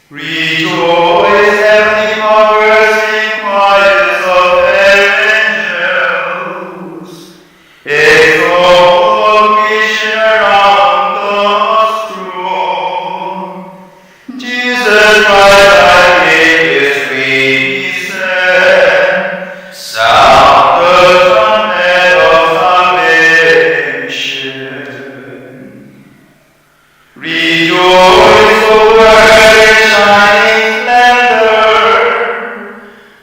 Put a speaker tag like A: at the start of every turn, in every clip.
A: Rejoice, heavenly powers, sing choirs of angels. Exalt creation around the throne. Jesus Christ, thy King is risen. Sound the trumpet of salvation. Rejoice, O earth, shining splendor,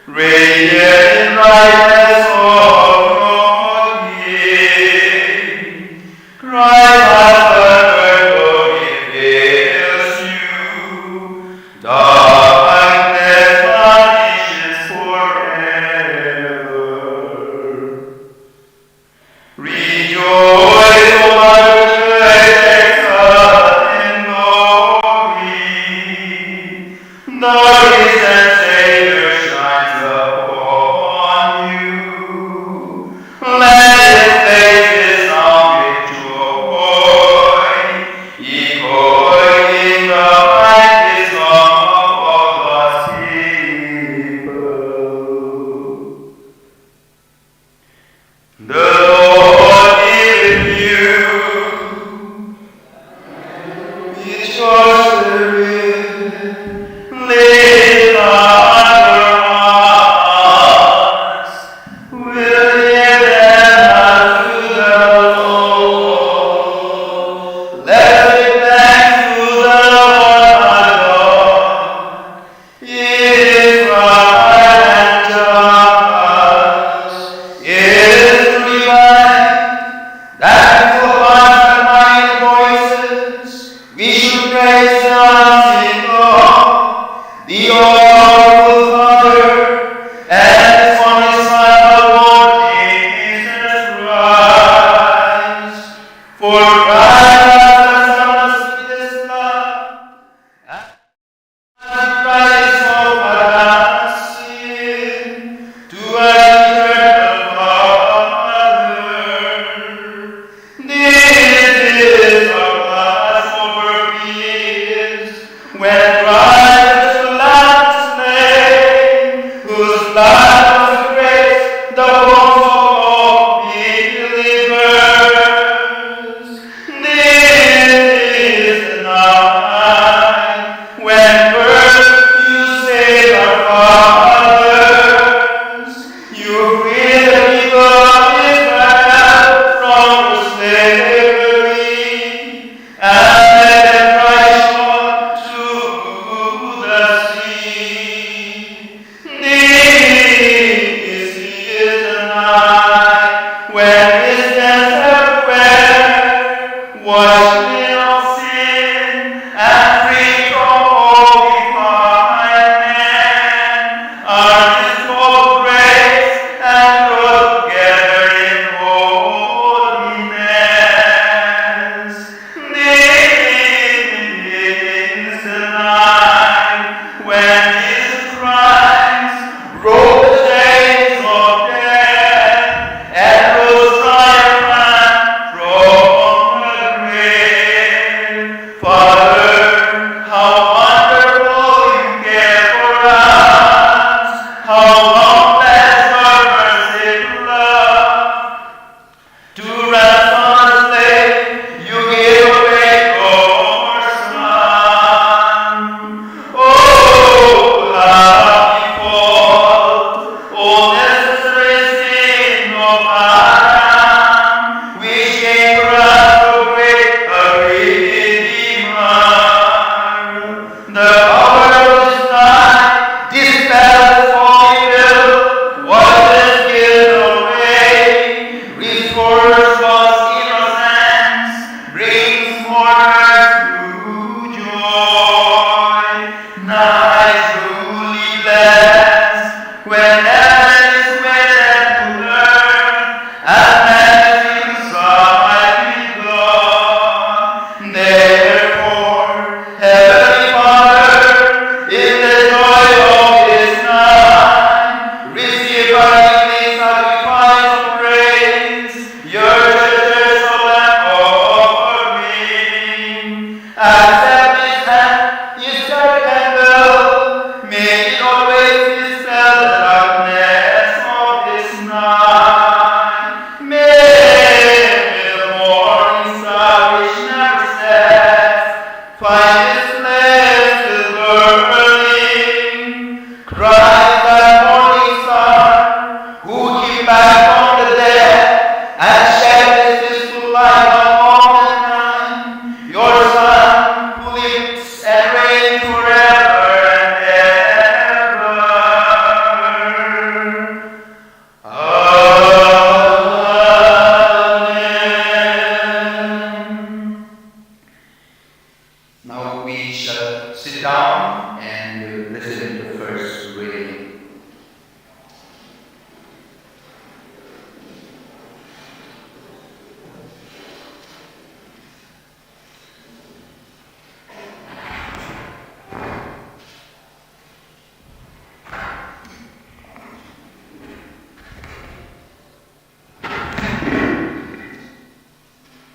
A: radiant in brightness of your King. Christ hath conquered, glory fills you. Darkness vanishes forever. Rejoice, O Mother Church, excellent in glory. The risen Savior shines upon you. Let his face resound with joy, echoing the mighty song of all God's people. The Lord be with you. With your spirit, lift under us. We'll give them to the Lord. Let's give thanks to the Lord our God. It is right and just. It is divine that with hearts and mighty voices we should praise the unseen God, the all-powerful Father, and His only Son, the Lord Jesus Christ. For Christ has us with His love, and Christ so far has sin to an eternal Father. This is our Passover feast, when Christ the Lamb slain, whose blood was the grace, the bones of all believers. This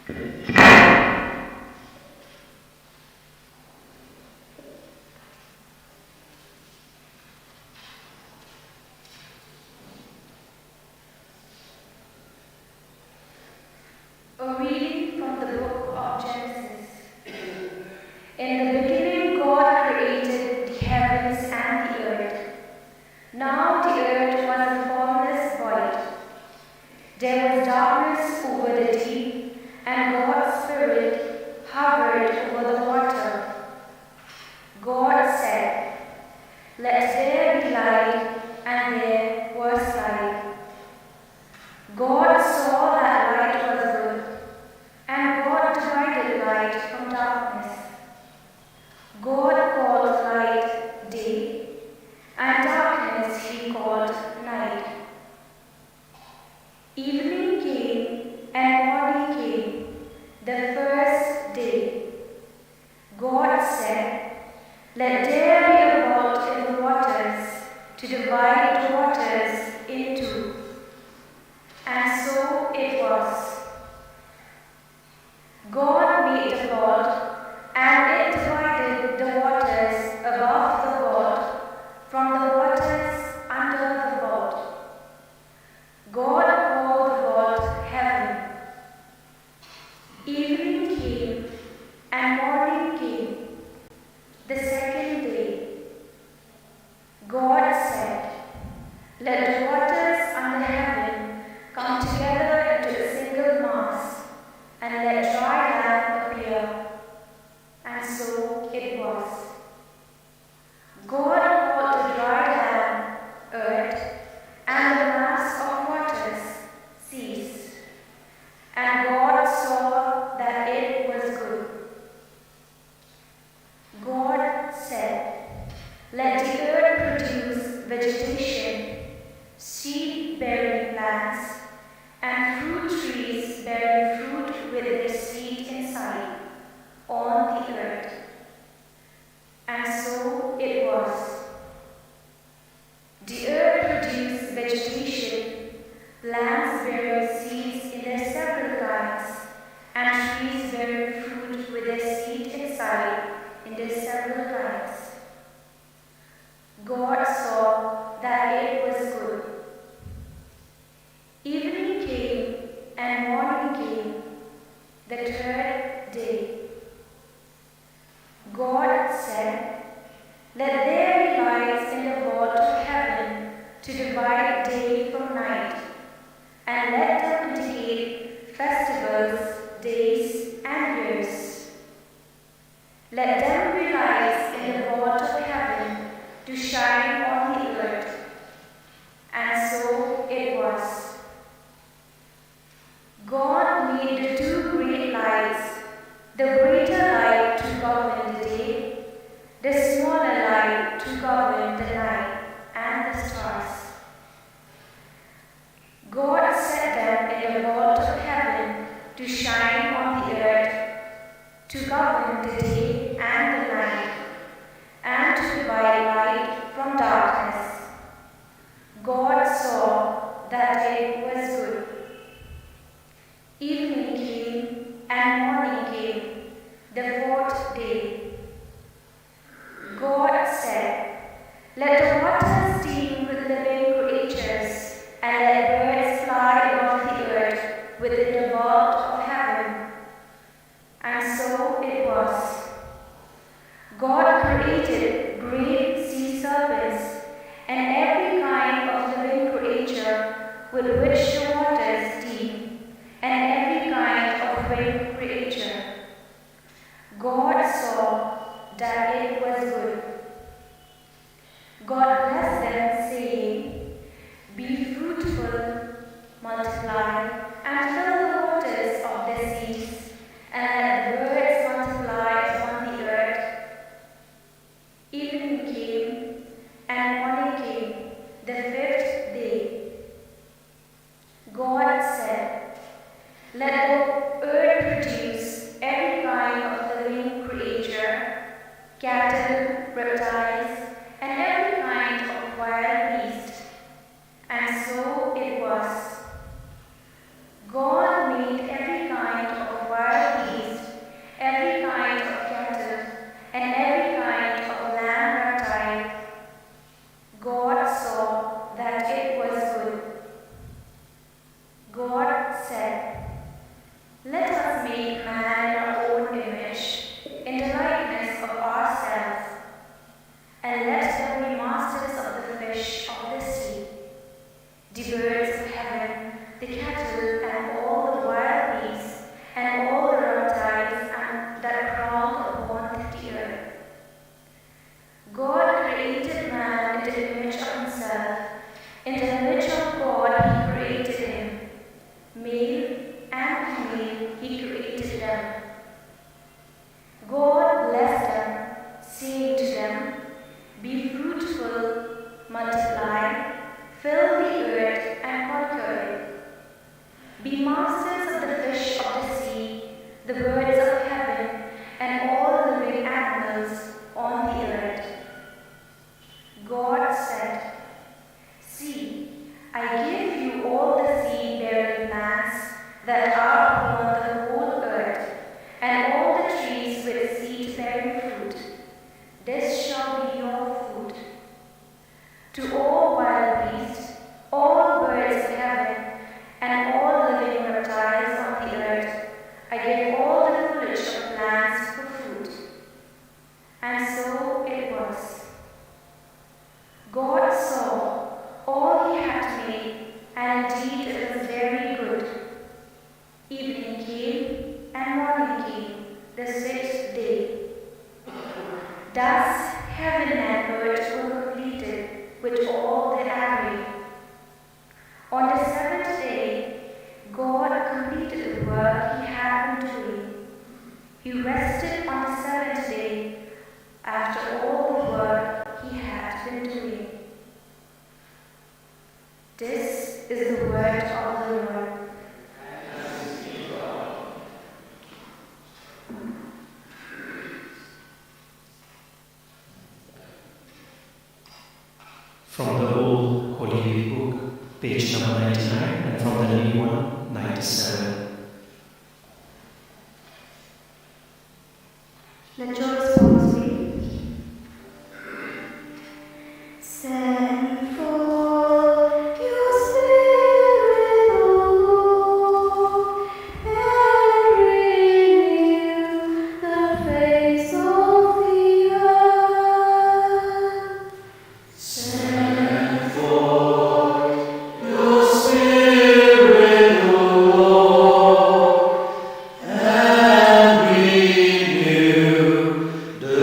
B: A reading from the book of Genesis. In the beginning, God created the heavens and the earth. Now the earth was a formless void. There was darkness over the deep, and God's Spirit hovered over the water. God said, "Let there be light," and there was light. God saw that light was good, and God divided light from darkness. God called light day, and darkness he called night. Evening came, and morning came, the first day. God said, "Let there be a vault in the waters, to divide the waters in two." And so it was. God made a vault, and it divided the waters above the vault from the waters under the vault. God called the vault heaven. Evening came, and morning came, the second day. God said, "Let the waters under heaven come together into a single mass, and let dry land appear." And so it was. God called the dry land earth, and the mass of waters seas. And God saw that it was good. God said, "Let the earth produce vegetation, seed-bearing plants, and fruit trees bearing fruit with their seed inside, on the earth." And so it was. The earth produced vegetation, plants bearing seeds in their several kinds, and trees bearing fruit with their seed inside in their several kinds. God saw that it was good. Evening came, and morning came, the third day. God said, "Let there be lights in the vault of heaven to divide day from night, and let them indicate festivals, days, and years. Let them be lights in the vault of heaven to shine on the earth." And so it was. God made the two great lights, the greater light to govern the day, the smaller light to govern the night and the stars. God set them in the vault of heaven to shine on the earth, to govern the day and the night, and to divide light from darkness. God saw that it was good. Evening came, and morning came, the fourth day. God said, "Let the waters teem with living creatures, and let birds fly above the earth within the vault of heaven." And so it was. God created great sea serpents and every kind of living creature with which the waters teem, and every kind of winged creature. God saw that it was good. God blessed them, saying, "Be fruitful, multiply, and fill the waters of the seas, and let the birds multiply upon the earth." Evening came, and morning came, the fifth day. God said, "Let the earth produce every kind of living creature, cattle, reptiles, and every kind of wild beast." And so it was. God made every kind of wild Evening came, and morning came, the sixth day. Thus heaven and earth were completed with all their array. On the seventh day, God completed the work he had been doing. He rested on the seventh day after all the work he had been doing. This is the word of the Lord.
C: From the Old Holy Book, page number 99, and from the New one, 97.
B: Let your response be, send forth your Spirit, O Lord, and renew the face of the earth. Send forth your Spirit, O Lord, and renew the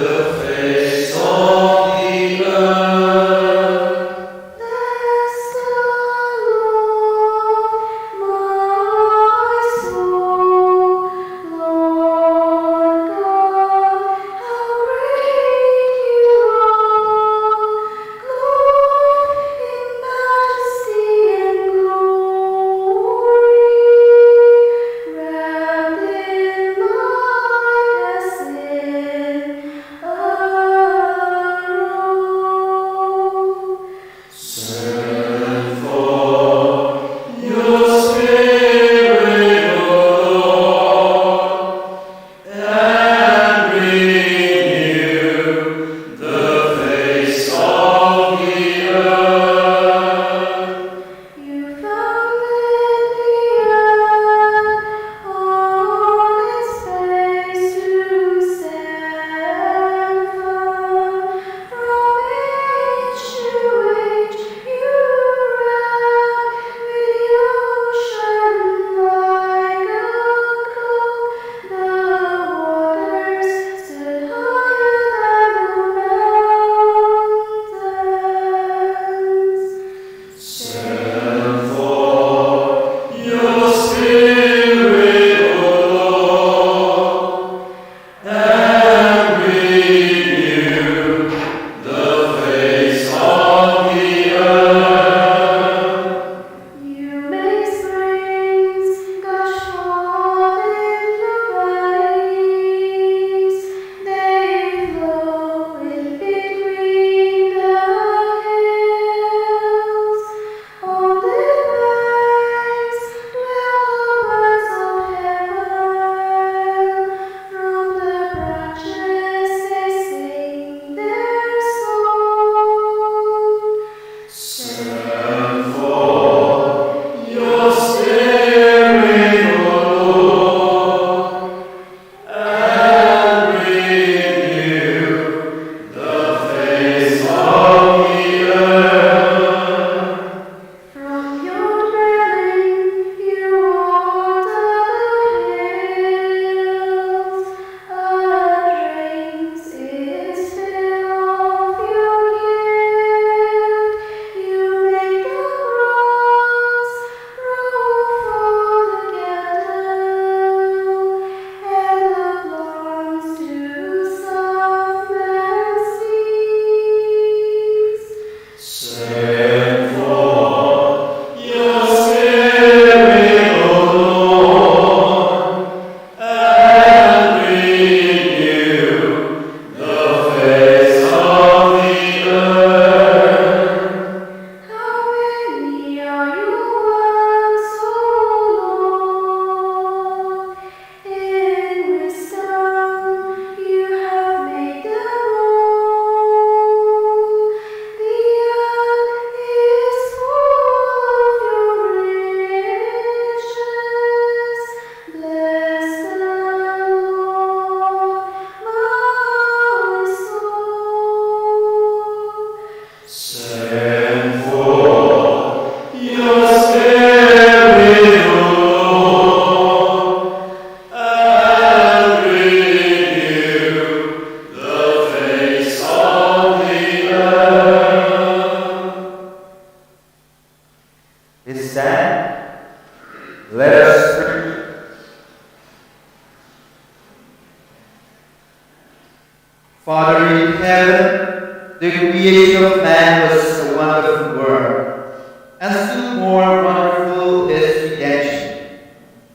D: Father in heaven, the creation of man was a wonderful work, and still more wonderful is redemption.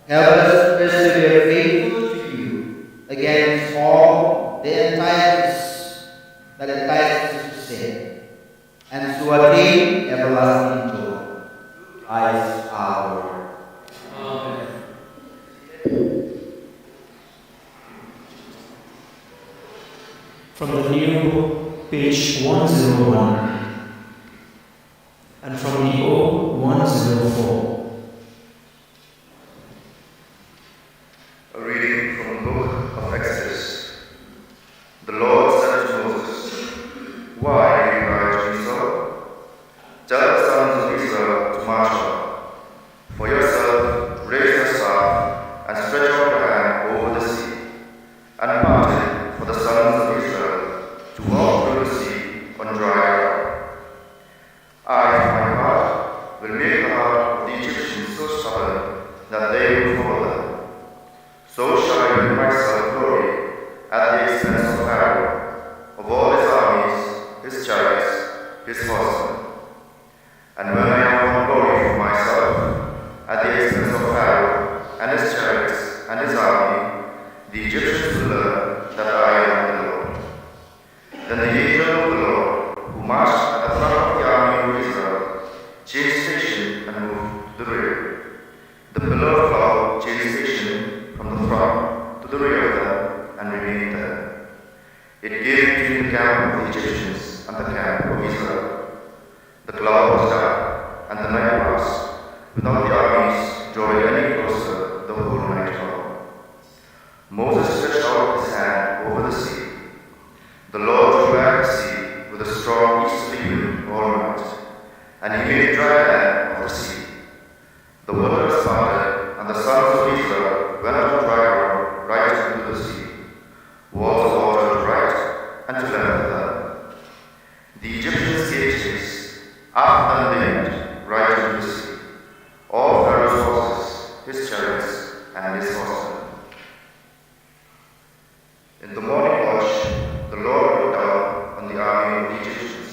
D: Help us persevere faithful to you against all the entices that entice us to sin, and to attain everlasting joy. Christ our Lord.
C: Amen. From the new book, page 101, and from the old 104.
A: A reading from the book of Exodus. The Lord said to Moses, "Why do you cry to me so? Tell the sons of Israel to march on. For yourself, raise your staff and stretch out your hand over the sea, and part it for the sons of Israel to walk through the sea on dry ground. I, for my part, will make the heart of the Egyptians so stubborn that they will follow them. So shall I give myself glory at the expense of Pharaoh, of all his armies, his chariots, his horsemen. And when I have won glory for myself at the expense of Pharaoh and his chariots and his army, the Egyptians will learn that I am the Lord." Then the angel of the Lord, who marched at the front of the army of Israel, changed station and moved to the rear. The pillar of cloud changed station from the front to the rear of them and remained there. It came between the camp of the Egyptians and the camp of Israel. The cloud was dark, and the night passed, without the armies drawing any closer the whole night long. Moses stretched out his hand over the sea. The Lord drew back the sea with a strong easterly wind all night, and he made dry land of the sea. The waters parted, and the sons of Israel went on dry ground right into the sea. Walls of water to right and to left of them. The Egyptians gave chase, after them they went right into the sea. All Pharaoh's horses, his chariots, and his horsemen. In the morning watch, the Lord looked down on the army of the Egyptians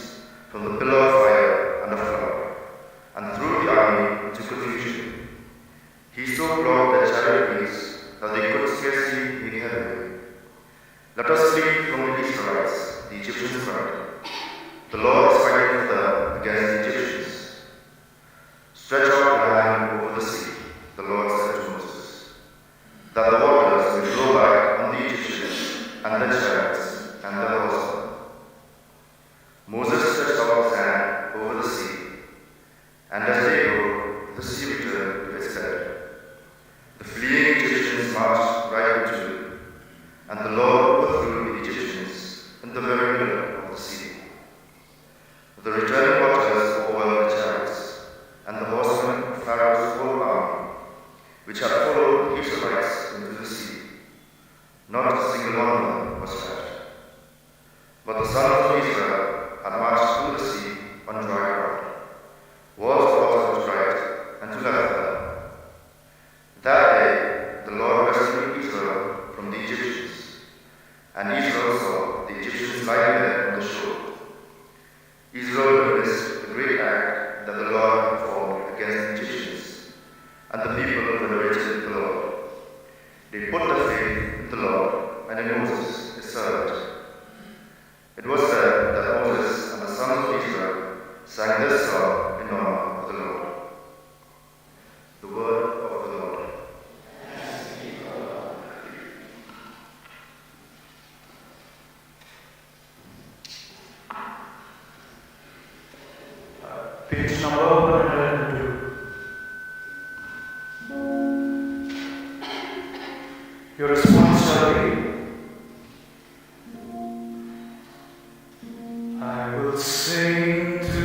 A: from the pillar of fire and of cloud, and threw the army into confusion. He so blocked their chariot wheels that they could scarcely make headway. "Let us flee from the Israelites," the Egyptians cried. "The Lord is fighting for them against the Egyptians." "Stretch out your hand over the sea," the Lord said to Moses, "that the waters may flow back on the Egyptians and their chariots and their horsemen." Moses stretched out his hand over the sea, and as they go, the sea returned to its bed. The fleeing Egyptians marched right into it, and the Lord overthrew the Egyptians in the very middle of the sea. The returning waters overwhelmed the chariots, and the horsemen of Pharaoh's whole army, which had followed the Israelites into the sea. Not a single one of them was left. But the sons of Israel had marched through the sea on dry ground. Walls of water to right and to left of them. That day the Lord rescued Israel from the Egyptians, and Israel saw the Egyptians lying there on the shore. Israel witnessed the great act that the Lord had performed against the Egyptians, and the people venerated the Lord. They put their faith in the Lord and in Moses, his servant. It was said that Moses and the sons of Israel sang this song in honor of the Lord. The word of the Lord.
E: Page number 102. Your response shall be, "I will sing to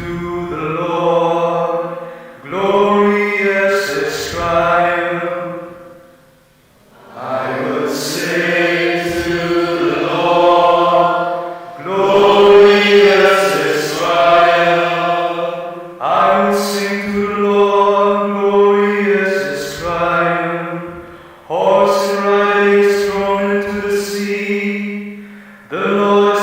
E: the Lord, glorious is triumph. I will sing to the Lord, glorious is triumph. I will sing to the Lord, glorious is triumph. Horse and rider is thrown into the sea. The Lord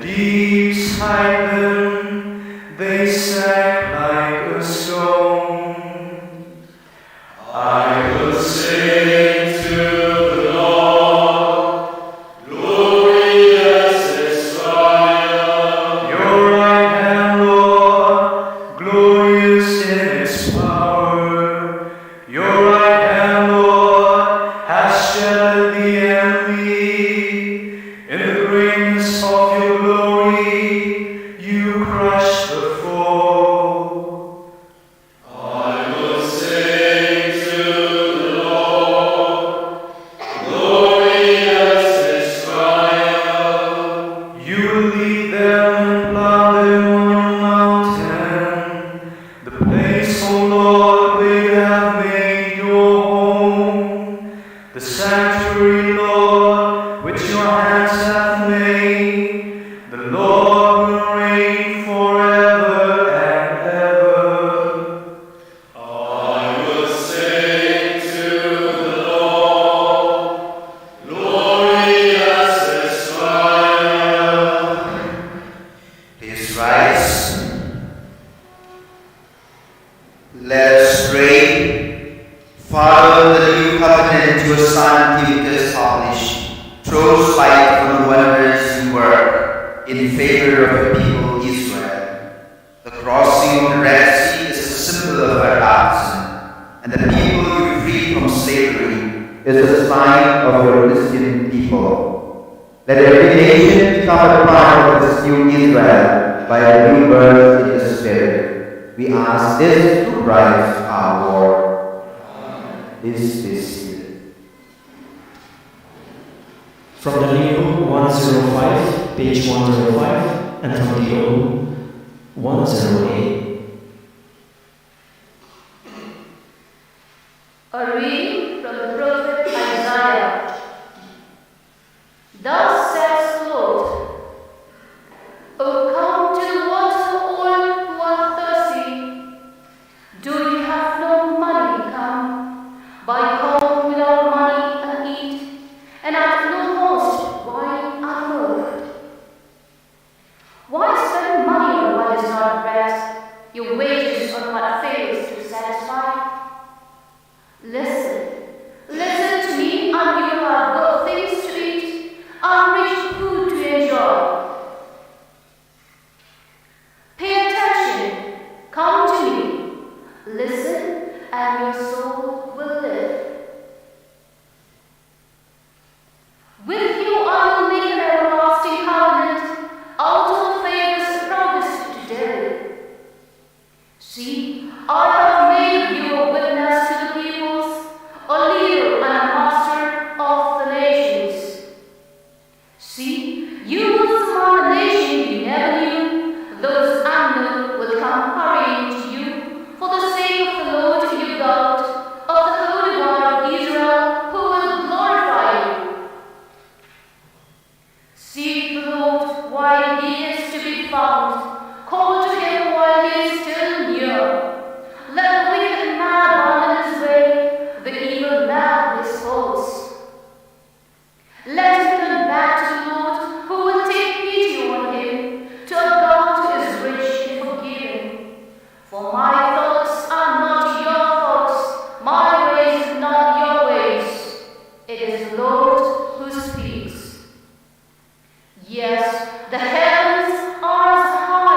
E: deeps hide them, they sank like a stone. I will sing to the Lord, glorious Israel. Your right hand, Lord, glorious in its power. Your right hand, Lord, has shattered the enemy. In the greatness of your glory, you crush the foe. I will sing to the Lord, glorious Israel. You will lead them and plow them on your mountain, the place, O Lord, where you have made your home, the sanctuary, Lord, which your hands have made. The Lord will reign forever and ever. I will sing to the Lord, glorious Israel.
D: Please rise. Let us pray. Father, the new covenant your Son gave us established throws light on the wonders you work in favor of the people Israel. The crossing of the Red Sea is a symbol of our baptism, and the people you freed from slavery is a sign of your Christian people. Let every nation become a part of this new Israel by a new birth in the Spirit. We ask this through Christ our Lord. This is
C: From the new 105, page 105, and from the old 108.
B: A reading from the prophet Isaiah. Thus says the Lord, O come to the water, all who are thirsty. Do you have no money? Come, buy corn without money and eat, and at no cost wine and milk. Why spend money on what is not bread, your wages on what fails to satisfy? Listen, listen to me, and you will have good things to eat, and rich food to enjoy. Pay attention, come to me, listen, and your soul will live. With you I will make an everlasting covenant, out of favors promised today. See, I have made you a witness to the peoples, a leader and a master of the nations. See, you will summon a nation you never knew. Those unknown will come hurrying to you for the sake of the Lord your God, of the Holy One of Israel, who will glorify you. Seek the Lord while he is to be found. Call to him while he is still near. Let the wicked man abandon his way, the evil man his faults. Let him turn back to the Lord, who will take pity on him, to a God who is rich in forgiving. For my thoughts are not your thoughts, my ways not your ways. It is the Lord who speaks. Yes, the heavens are as high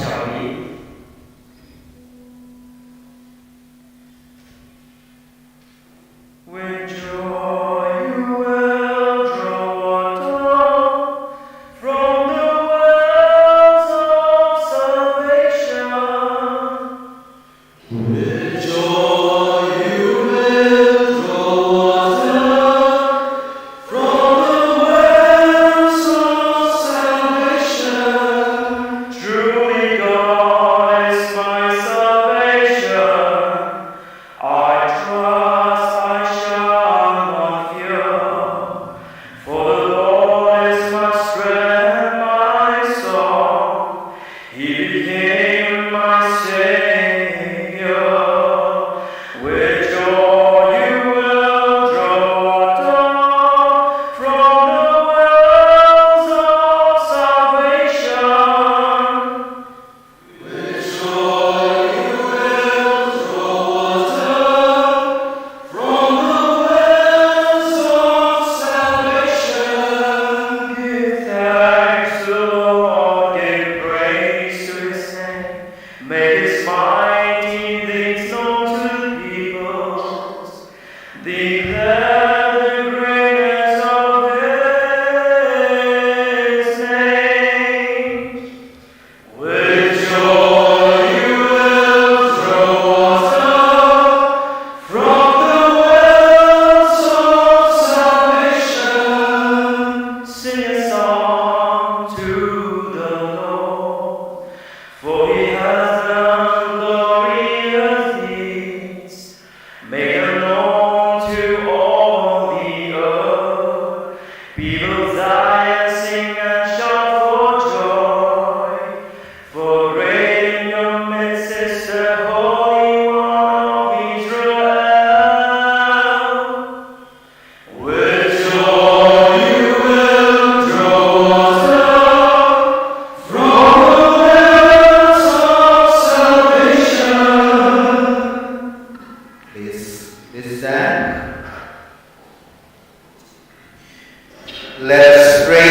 C: shall be.
E: With joy you will draw water from the wells of salvation.
F: With joy you will draw water from the wells of salvation.
E: Truly God is my salvation. I trust I shall not fear. For the Lord is my strength, my song. He became my Savior. With joy you will draw water from the wells of salvation.
F: With joy you will draw water from the wells of salvation.
E: Give thanks to the Lord, give praise to His name. Make His mighty things known to the peoples. Declare the greatness of His name.
F: With joy you will draw water from the wells of salvation.
E: Sing a song to the Lord, for He has done glorious deeds. Make them known to all the earth. People Zion sing and shout for joy, for great in your midst is the Holy One of Israel.
F: With joy you will draw water from the wells of salvation.
D: Please stand. Let us pray.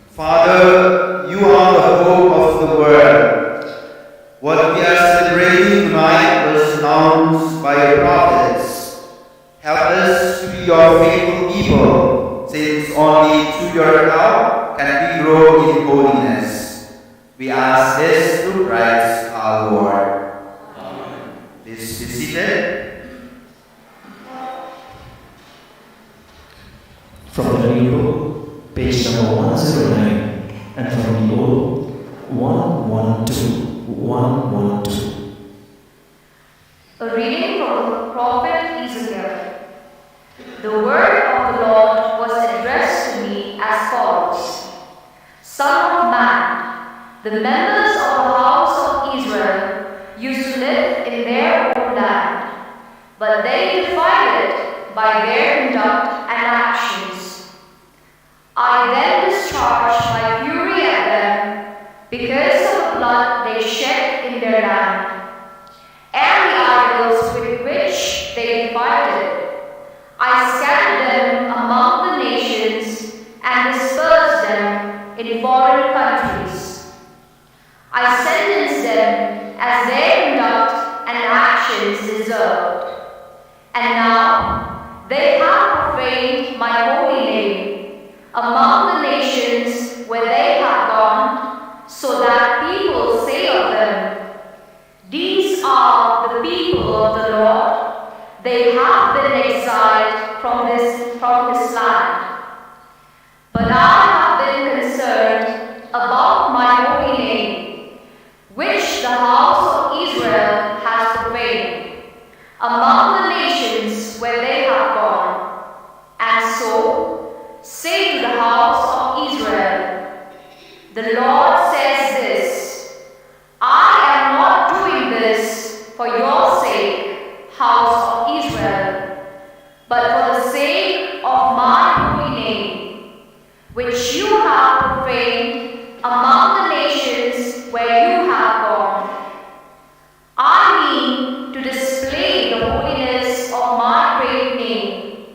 D: Father, you are the hope of the world. What we are celebrating tonight was announced by your prophets. Help us to be your faithful people, since only through your help can we grow in holiness. We ask this through Christ our Lord. Amen. Please be seated.
C: From the New Book, page number 109, and from the Old, 112.
B: A reading from the prophet Ezekiel. The word of the Lord was addressed to me as follows: Son of man, the members of the house of Israel used to live in their own land, but they defiled it by their conduct and actions. I then discharged my fury at them because of the blood they shed in their land, and the idols with which they defiled it. I scattered them among the nations and dispersed them in foreign countries. I sentenced them as their conduct and actions deserved. And now they have profaned my holy name among the nations where they have gone, so that people say of them, These are the people of the Lord. They have been exiled from this land. But I have been concerned about my holy name, which the house of Israel has profaned, among the nations where they have gone. And so, say to the house of Israel, the Lord says this: I am not doing this for your sake, house of Israel, but for the sake of my holy name, which you have profaned among the nations where you have gone. I mean to display the holiness of my great name,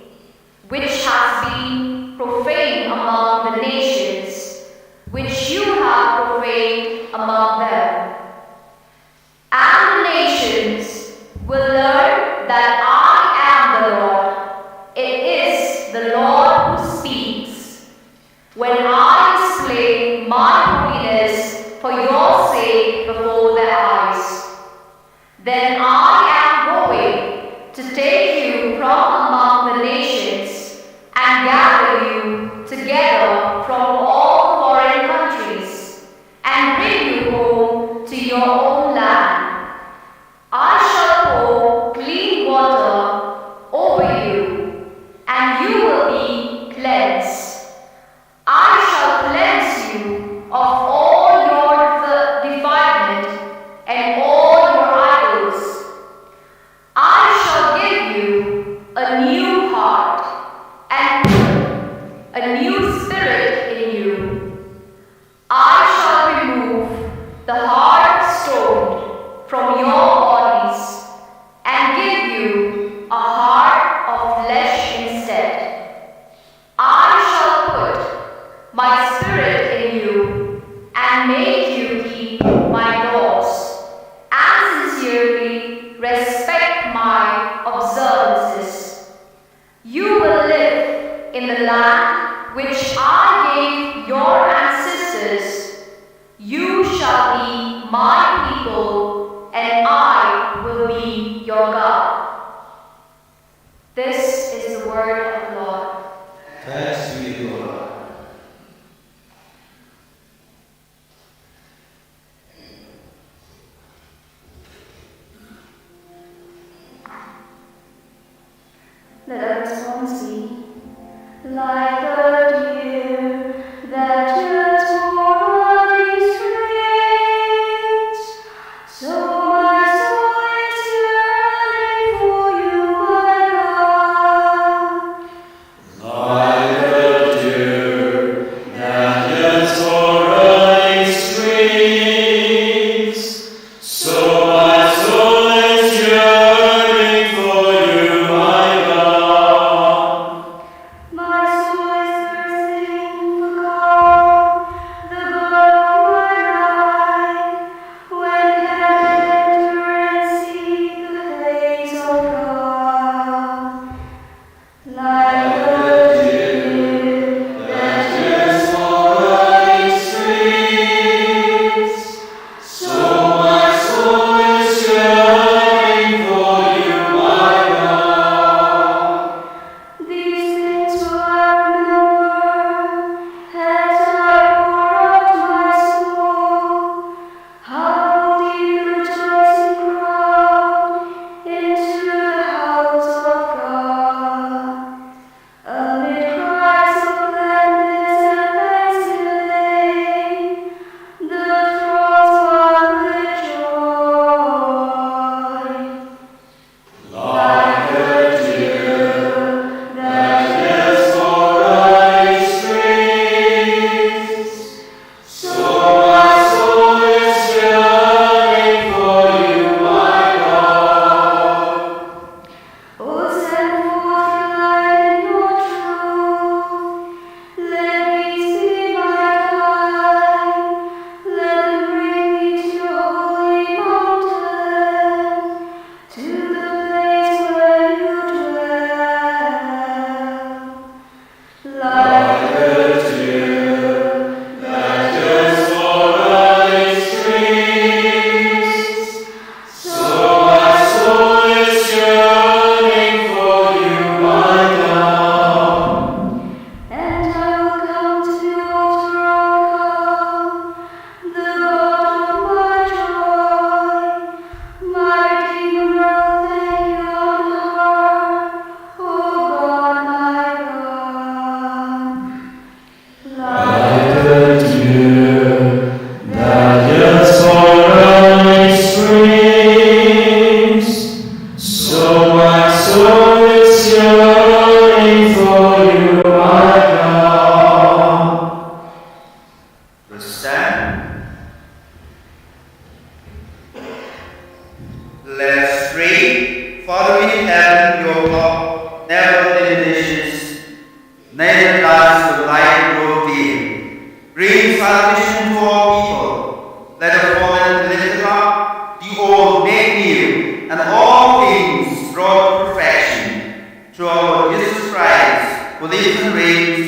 B: which has been profaned among the nations, which you have profaned among them. And the nations will learn that I am the Lord. It is the Lord who speaks. When I display my holiness for your sake before their eyes, then I am going to take you from among the nations and gather you together from all foreign countries and bring you home to your own land. I shall pour clean water over you, and you will be cleansed. I shall cleanse you of all your defilement and all your idols. I shall give you a new heart and put a new spirit in you. I shall remove the heart of stone from your bodies and give you a heart of flesh instead. I shall put my spirit in you and make you keep my laws and sincerely respect my observances. You will live in the land which I gave your ancestors. You shall be my people, and I will be your God. This is the word of the Lord.
C: Thanks be to God.
B: Let our response be, like a deer that yearns for running streams, so my soul is yearning for you, my God.
F: Like a deer that yearns for running streams, so my soul is yearning for you, my God.
B: My soul is thirsting for God, the God of my life. When can I enter and see the face of God? Like a deer that yearns for running streams,
F: So my soul is yearning for you, my God.
B: these things will I remember as I pour out my soul. How deep the rejoicing crowd into the house of God. Amid cries of gladness and thanksgiving, the throngs are with joy.
F: Like a deer that yearns for running streams, so my soul is yearning for you, my God.
B: Oh, send forth your light and your truth. Let peace be my guide. Let them bring me to your holy mountain, to the place where you dwell. Like
F: a deer that yearns for running streams, so my soul is yearning for you, my God.
B: And I will come to the altar of God, the God of my joy. My Redeemer, I'll thank you on the harp, O God, my God.
F: Like a deer that yearns for running streams, so my soul is yearning for you, my God.
A: We'll stand. Let us pray. Father in heaven, your love never diminishes, neither does the light grow dim. Bring salvation to all people. Let the fallen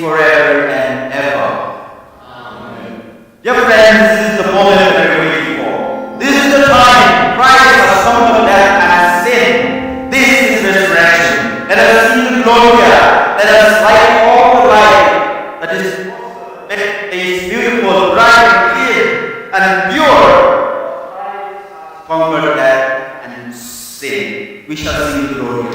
D: forever and ever. Amen. Dear friends, this is the moment that we're waiting for. This is the time Christ has conquered death and sin. This is resurrection. Let us see the Gloria. Let us light all the light that is beautiful, bright, clear, and pure. Christ has conquered death and sin. We shall see the Gloria.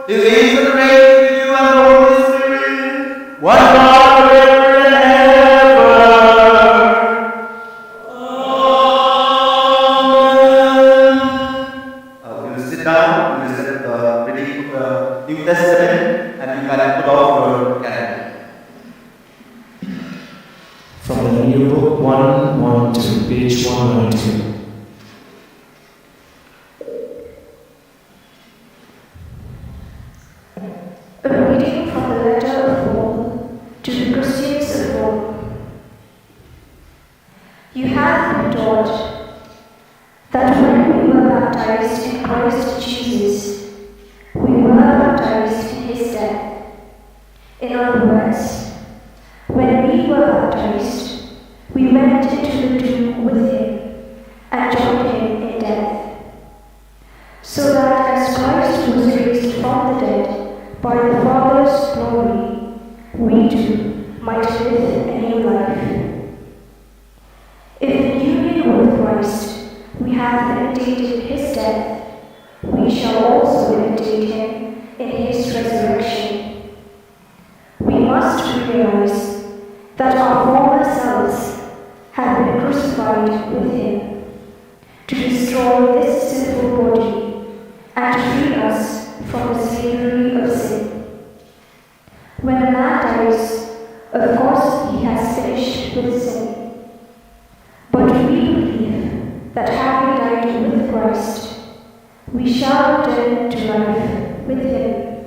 D: He lives and reigns
C: from the New Book 112, page 112.
B: A reading from the letter of Paul to the Christians of Rome. You have been taught that when we were baptized in Christ Jesus, we were baptized in his death. In other words, when we were baptized, we went into the tomb with him and joined him in death, so that as Christ was raised from the dead by the Father's glory, we too might live a new life. If in union with Christ we have imitated his death, we shall also imitate him in his resurrection. We must realize that our former selves have been crucified with him to destroy this sinful body and to free us from the slavery of sin. When a man dies, of course he has finished with sin. But we believe that having died with Christ, we shall return to life with him.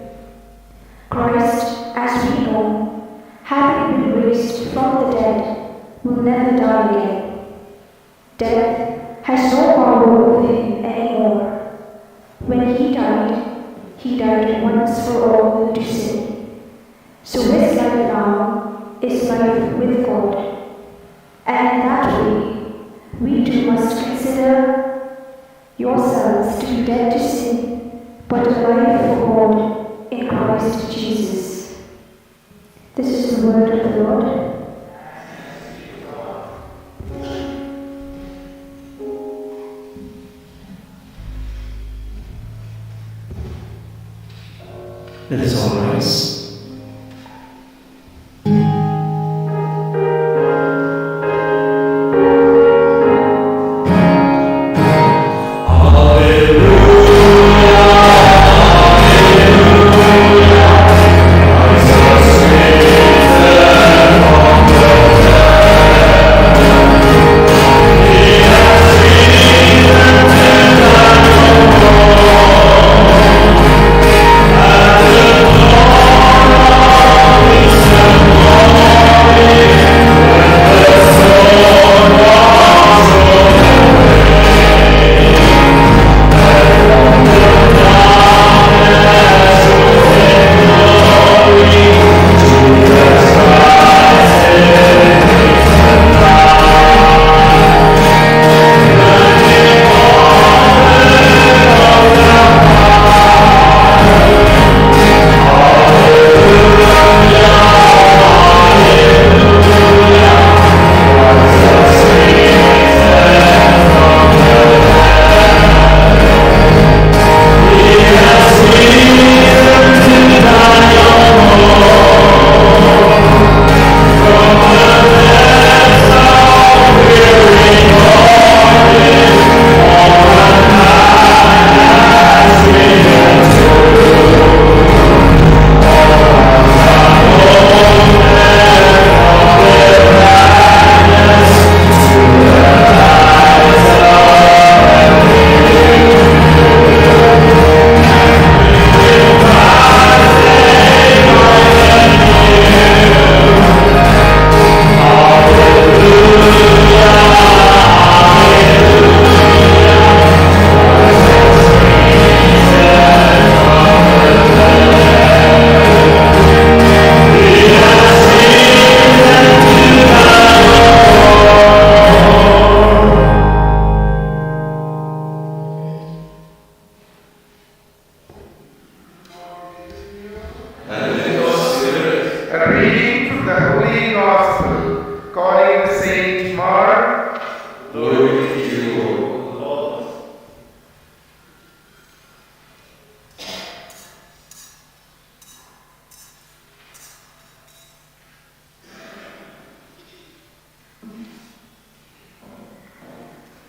B: Christ, as we know, having been raised from the dead, will never die again. Death has no power over him anymore. When he died once for all to sin. So his life now is life with God. And in that way, we too must consider yourselves to be dead to sin, but alive for God in Christ Jesus. This is the word of the Lord.
C: Let us all rise.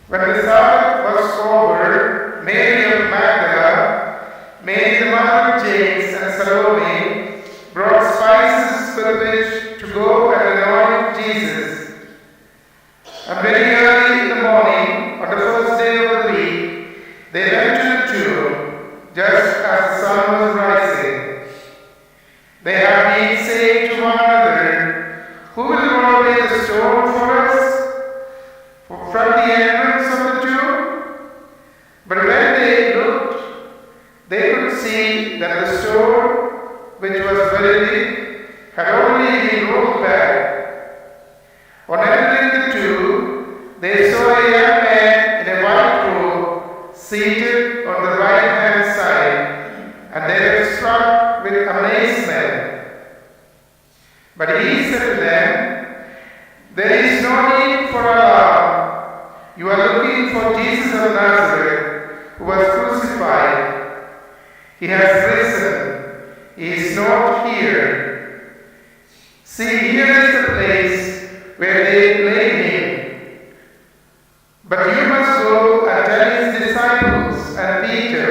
A: When the Sabbath was over, Mary of Magdala, Mary the mother of James, and Salome brought spices with which to go and anoint Jesus. And very early in the morning, on the first day of the week, they went to the tomb just as the sun was rising. They had been saying to one another, "Who will roll away the stone for us from the entrance of the tomb?" But when they looked, they could see that the stone, which was very big, had already been rolled back. On entering the tomb, they saw a young man in a white robe seated on the right-hand side, and they were struck with amazement. But he said to them, "There is no need for alarm. You are looking for Jesus of Nazareth, who was crucified. He has risen. He is not here. See, here is the place where they laid him. But you must go and tell his disciples and Peter,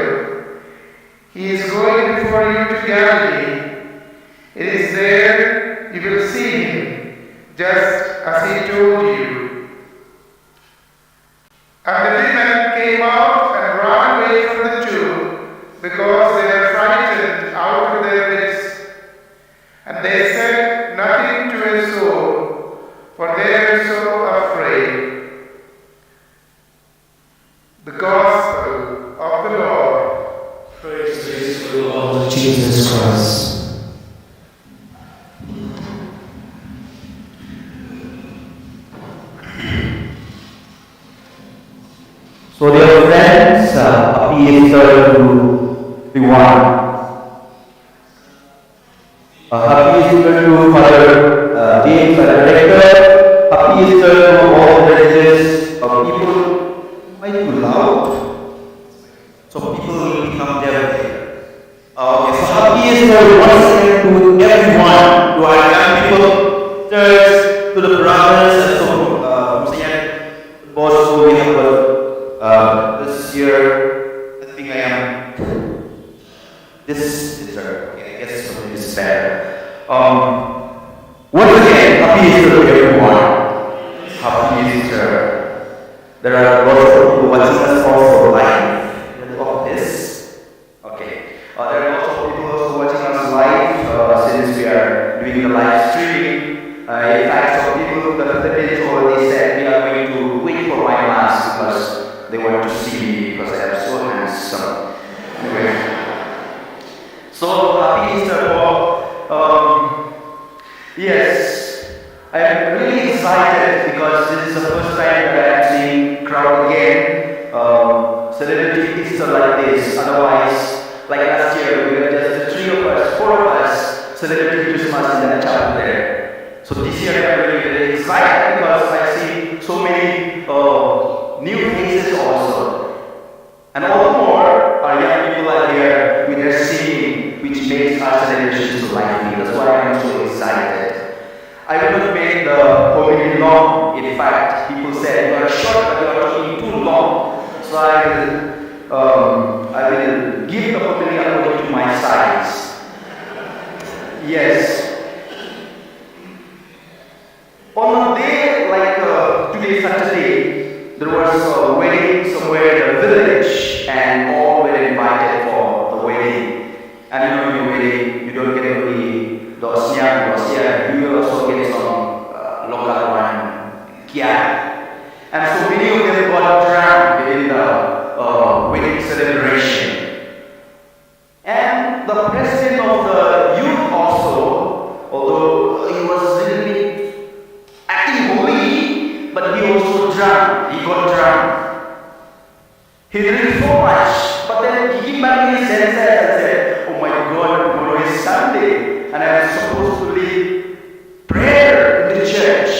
A: he is going before you to Galilee. It is there you will see him, just as he told you." And the women came out and ran away from the tomb because they were frightened out of their wits. And they said nothing to a soul, for they were so afraid. The Gospel of the Lord.
C: Praise to you, Lord Jesus Christ.
D: So dear friends, happy Easter to everyone. Happy Easter to Father James, Father Director. Happy Easter to all the religious people. Might be loud, so people will become there. Okay, so happy Easter once again to everyone, to our young people, church, to the brothers, and so both we have this year. I think I am this Easter. Okay, I guess something is better. Once again, happy Easter to everyone. Happy Easter. There are lots of people watching us also live. Of this. Okay. There are lots of people also watching us live since we are doing the live streaming. In fact, some people that already said we are going to wait for my mask because they want to see me because I am so handsome. Anyway. So happy Easter, Paul. Yes, I am really excited because this is the first time that I am seeing crowd again. Celebrating Easter like this. Otherwise, like last year, we were just the 3 of us, 4 of us celebrating Christmas in that chapel there. So this year I am really, really excited because I see so many new faces also. And all the more, our young people are here with their singing, which makes our celebrations so lively. That's why I am so excited. I will not make the homily long. In fact, people said you are short, but you are talking too long. So I will give the homily according to my size. Yes. On a day like today, Saturday, there was a wedding somewhere in the village, and all were invited for the wedding. And you know, in the wedding, you don't get only dosnya, you will also get some local one, kia. And so many of them got drunk in the wedding celebration. And the president of the youth also, although he was really acting holy, but he also drunk. He got drunk. He drank so much, but then he came back in his senses and said, "Oh my God, tomorrow is Sunday, and I am supposed to lead prayer in the church.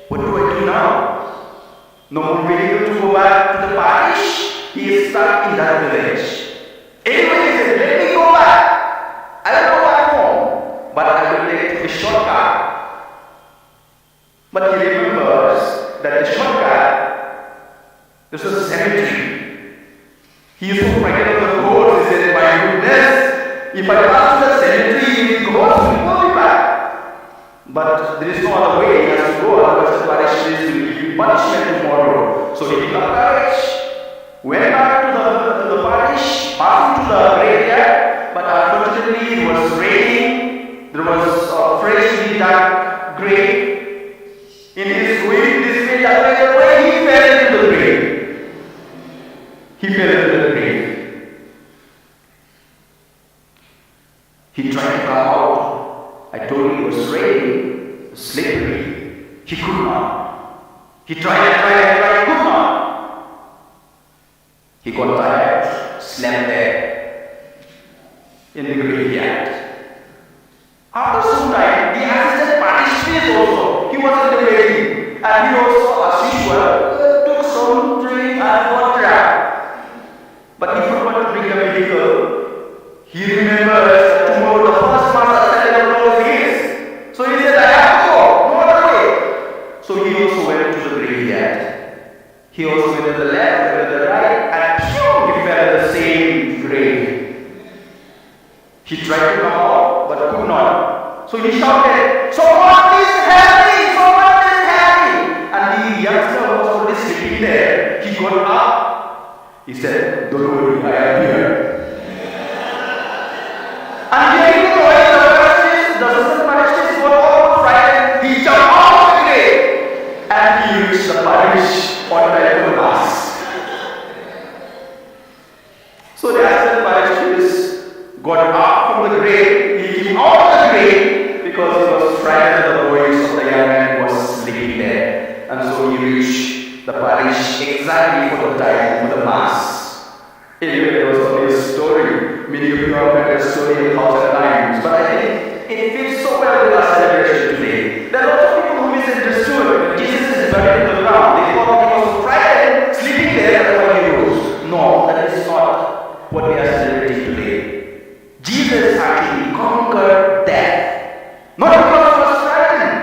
D: What do I do now? No more able to go back to the parish. He is stuck in that village. Anyway, he said, let me go back. I will go back home, but I will take a shortcut." But he remembers that the shortcut, this was a cemetery. He is so frightened of the ghost. He said, "My goodness, if I pass the cemetery, the ghost will call me back." But there is no other way. He has to go, otherwise the parish priest will give him punishment.
G: the way he fell into the grave. He fell into the grave. He tried to come out. I told you it was raining, slippery. He could not. He tried, could not. He got tired, slept there in the graveyard. After some time, the assistant participated also. He was in the grave, and he also, as usual, took some drink and water. But he forgot to bring a vehicle. He remembers that tomorrow the first mass assembly is his. So he said, I have to go, no other way. So he also went to the graveyard. He also went to the left, went to the right, and phew, he fell in the same grave. He tried to come out, but could not. So he shouted, someone is help me! Someone is help me! And the youngster was already sleeping there. He got up. He said, don't worry, I am here. And hearing the noise, the assistant magistrate got all frightened. He jumped out of the grave. And he reached the parish on time for the mass. So the assistant magistrate got up from the grave. He came out of the grave because he was frightened at the voice of the young man who was sleeping there. And so he reached the parish exactly for the time for the mass. Anyway, there was only a story. Many of you have heard the story 1,000 times, but I think it fits so well with our celebration today. There are lots of people who misunderstood when Jesus is buried in the ground. They thought he was frightened, sleeping there, that's why he rose. No, that is not what we are celebrating today. Jesus actually conquered death. Not because he was frightened,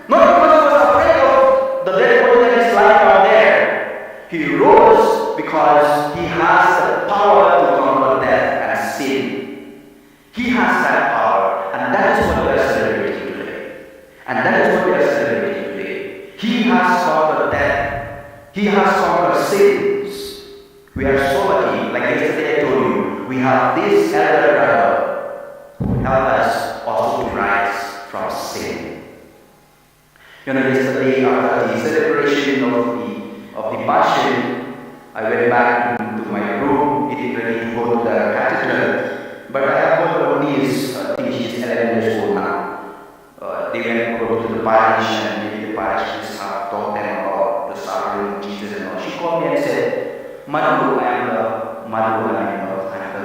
G: not because he was afraid of the dead body that is lying out there. He rose because he has the power to conquer death and sin. He has that power, and that is what we are celebrating today. And that is what we are celebrating today. He has conquered death. He has conquered sins. We are so lucky, like yesterday I told you, we have this elder brother who helped us also to rise from sin. You know, yesterday after the celebration of the Passion, I went back to my room, getting ready to go to the cathedral. But I have got one niece, I think she's 11 years old now. They went to go to the parish, and maybe the parish priest have taught them about the suffering of Jesus and all. She called me and said, Madhu, I am the Madhu, I am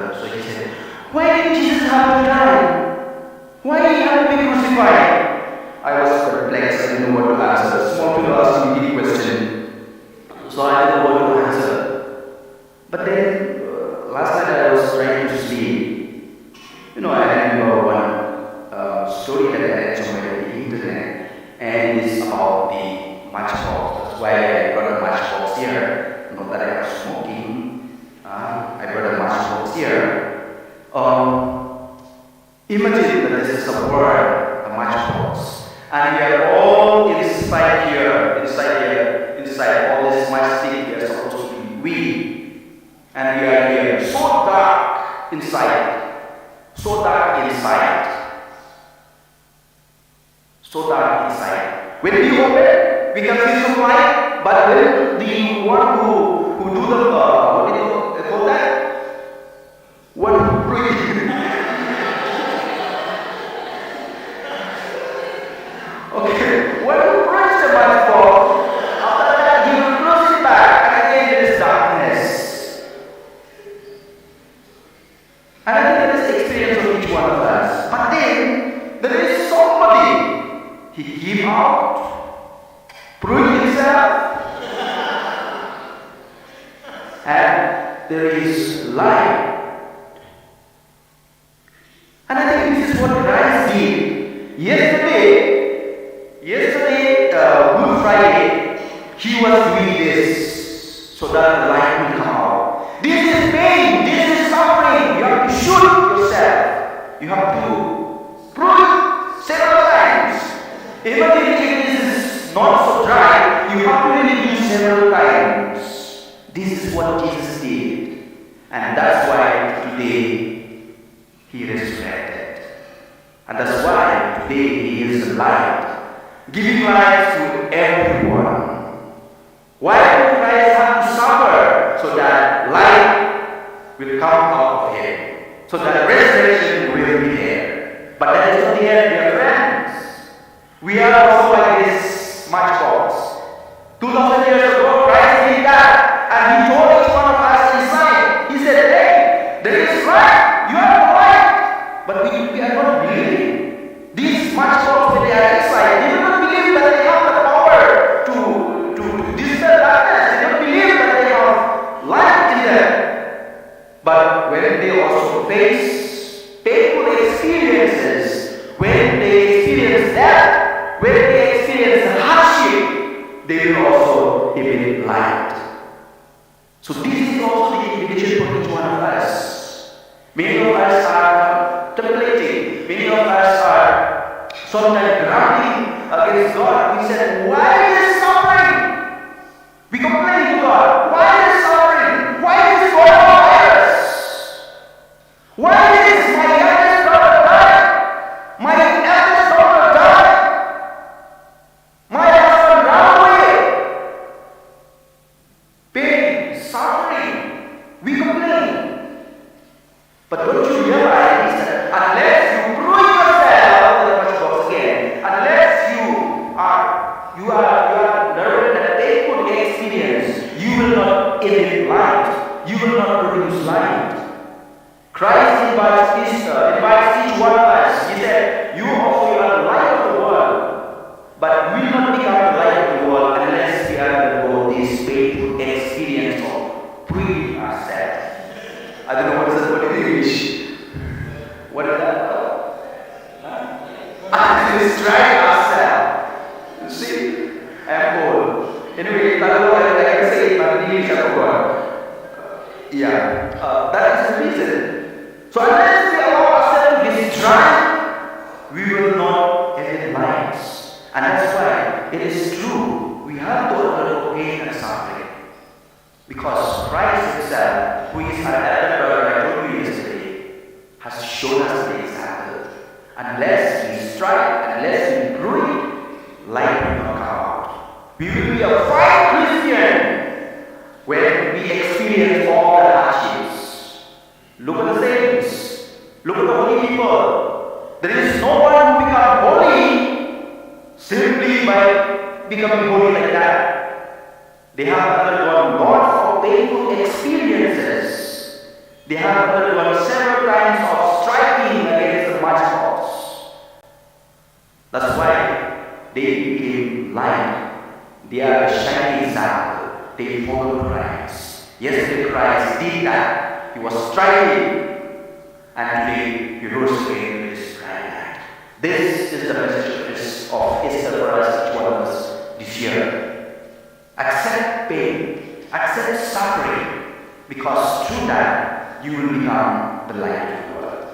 G: the. So she said, why did Jesus have to die? Why did he have to be crucified? I was perplexed, I didn't know what to answer. Small people asked me the question. So I didn't know what to answer. But then, last night I was trying to sleep. You know, I remember one story that I read somewhere on the internet, and it is about the matchbox. That's why I brought a matchbox here. Not that I was smoking. I brought a matchbox here. Imagine that this is a word, a matchbox, and we are all inside here, inside all this matchstick. We are supposed to be we, and we are here, so dark inside. So dark inside. So dark inside. When we open, we can see some light, but when the one who do the what do you call that? One who breathes. Okay, one who breaks the matchbox, after that he will close it back, and again there is darkness. And I think that is the experience of each one of us. But then, there is somebody. He came out, proved himself, and there is light. And I think this is what Christ did. Yesterday, Good Friday, he was doing this so that the light will come out. This is pain, this is suffering. You have to shoot yourself. You have to prove it several times. Even if it is not so dry, you have to really do several times. This is what Jesus did. And that's why today he resurrected. And that's why today he is the light, giving life to everyone. So that resurrection will be there. But that is not the end, dear friends. We are also like this matchbox. 2000 years ago, Christ did that, and He told each one of us inside. He said, hey, there is light, you are the light. But we are not believing. These matchbox, when they are inside, they do not believe that they have the power to dispel darkness. They don't believe that they have light in them. But when they also face painful experiences, when they experience death, when they experience hardship, they will also emit light. So this is also the invitation for each one of us. Many of us are contemplating, many of us are sometimes grumbling against God. We said, why is suffering? We complain to God, why is suffering? Why is this going on? Why is my youngest daughter died? My eldest daughter died? My husband ran away? Pain, suffering, we complain. But don't you realize that unless you prove yourself, again, unless you are nervous and painful experience, you will not emit light. You will not produce light. Christ invites each one of us. He said, you also are the light of the world. But we will not become the light of the world unless we undergo this painful experience of proving ourselves. I don't know what is that word in English. What is that? Until try ourselves. You see? I am old. Anyway, I can say it, but in English I forgot. That is the reason. So unless we allow ourselves to be dry, we will not emit lights. And that's why it is true. We have to undergo pain and suffering. Because Christ Himself, who is our elder brother, I told you yesterday, has shown us the example. Unless we strive, unless we prove, light will not come out. We will be a fine Christian when we experience all the hardships. Look at the saints. Look at the holy people. There is no one who becomes holy simply by becoming holy like that. They have undergone lots of painful experiences. They have undergone several times of striking against the matchbox. That's why they became light. They are a shining example. They follow Christ. Yesterday Christ did that. He was striving, and today He rose again with His light. This is the message of Easter for us, each one of us this year. Accept pain, accept suffering, because through that you will become the light of the world.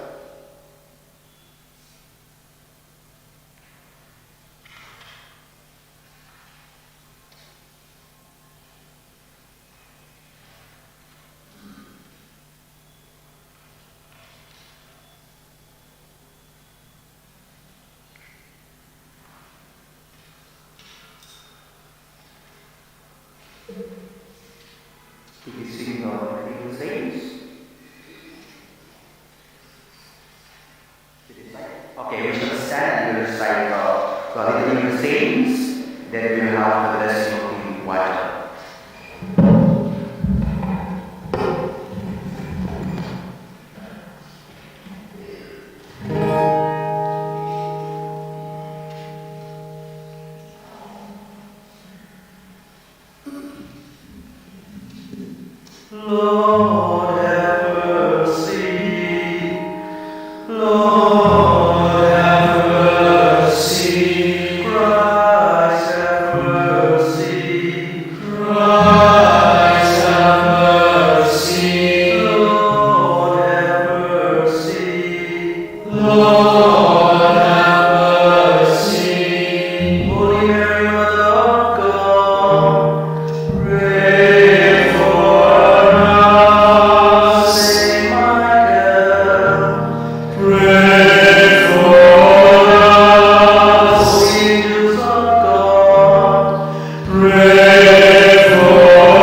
G: To be singing of the saints. Okay, we shall stand and we will recite the saints, then we will have the blessing of the water.
E: Lord, have mercy. Lord, have mercy. Christ, have mercy. Christ, have mercy. Lord, have mercy. Lord, have mercy. Holy Mary, Mother of God, pray for us. Saint Michael, pray for us. Holy angels of God, pray for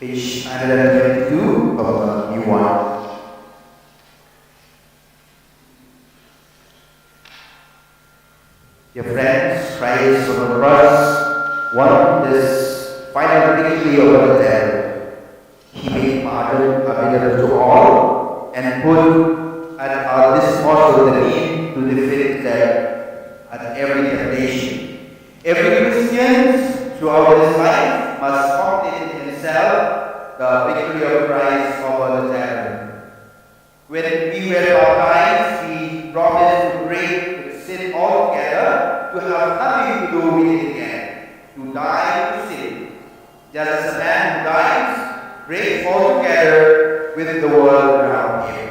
D: Page 922 of the new one. Dear friends, Christ on the cross won this final victory over the devil. He made pardon available to all and put at our disposal the means to defeat death at every temptation. Every Christian throughout his life must complete in himself the victory of Christ over the devil. When we were baptized, we promised to break with sin altogether, to have nothing to do with it again, to die to sin. Just as a man who dies breaks altogether with the world around him.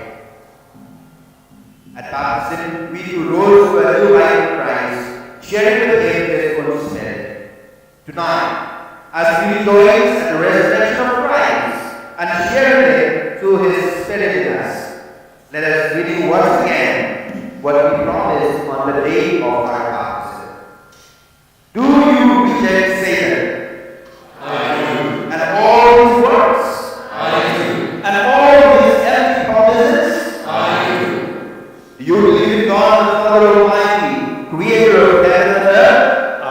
D: At baptism, we too rose to a new life in Christ, sharing with him his Holy Spirit. Tonight, as we rejoice at the resurrection of Christ and share with him through his Spirit in us, let us renew once again what we promised on the day of our baptism. Do you reject Satan?
F: I do.
D: And all his works?
F: I do.
D: And all his empty promises?
F: I do.
D: Do you believe in God the Father Almighty, creator of heaven and earth?
F: I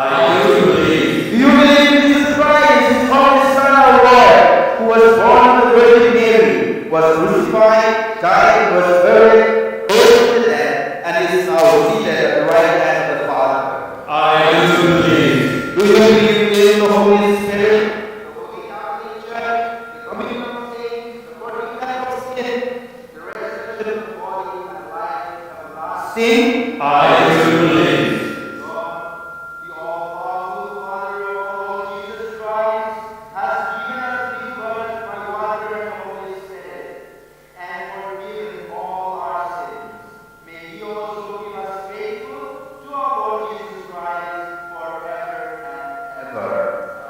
F: do believe.
D: Do you believe in Jesus Christ, his only Son, our Lord, who was born of the Virgin Mary, was crucified, died, was buried, rose from the dead, and is now seated at the right hand of the Father?
F: I do believe.
D: Do you believe in the Holy Spirit, the Holy Catholic Church, the communion of saints, the forgiveness of sin, the resurrection of the body, and life everlasting?
F: I do believe.
D: God, the all-powerful Father of our Lord Jesus Christ, has given us new birth by water and the Holy Spirit, and forgiven all our sins. May He also give us faithful to our Lord Jesus Christ forever and ever.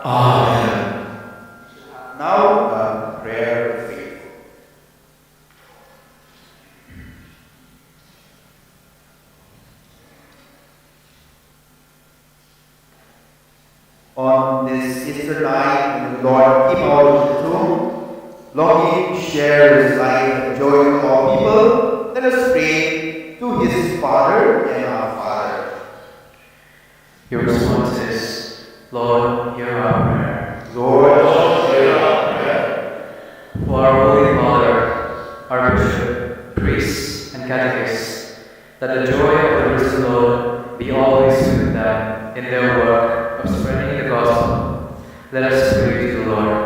F: Amen.
D: Now, the prayer of faith. On this Easter night, when the Lord came out of the tomb, longing to share his life and joy with all people, let us pray to his Father and our Father.
C: Your response is, Lord, hear our prayer.
D: Lord,
F: hear our prayer.
C: For our Holy Father, our Bishop, priests, and catechists, that the joy of the risen Lord be always with them in their work of spreading the gospel. Let us pray to the Lord.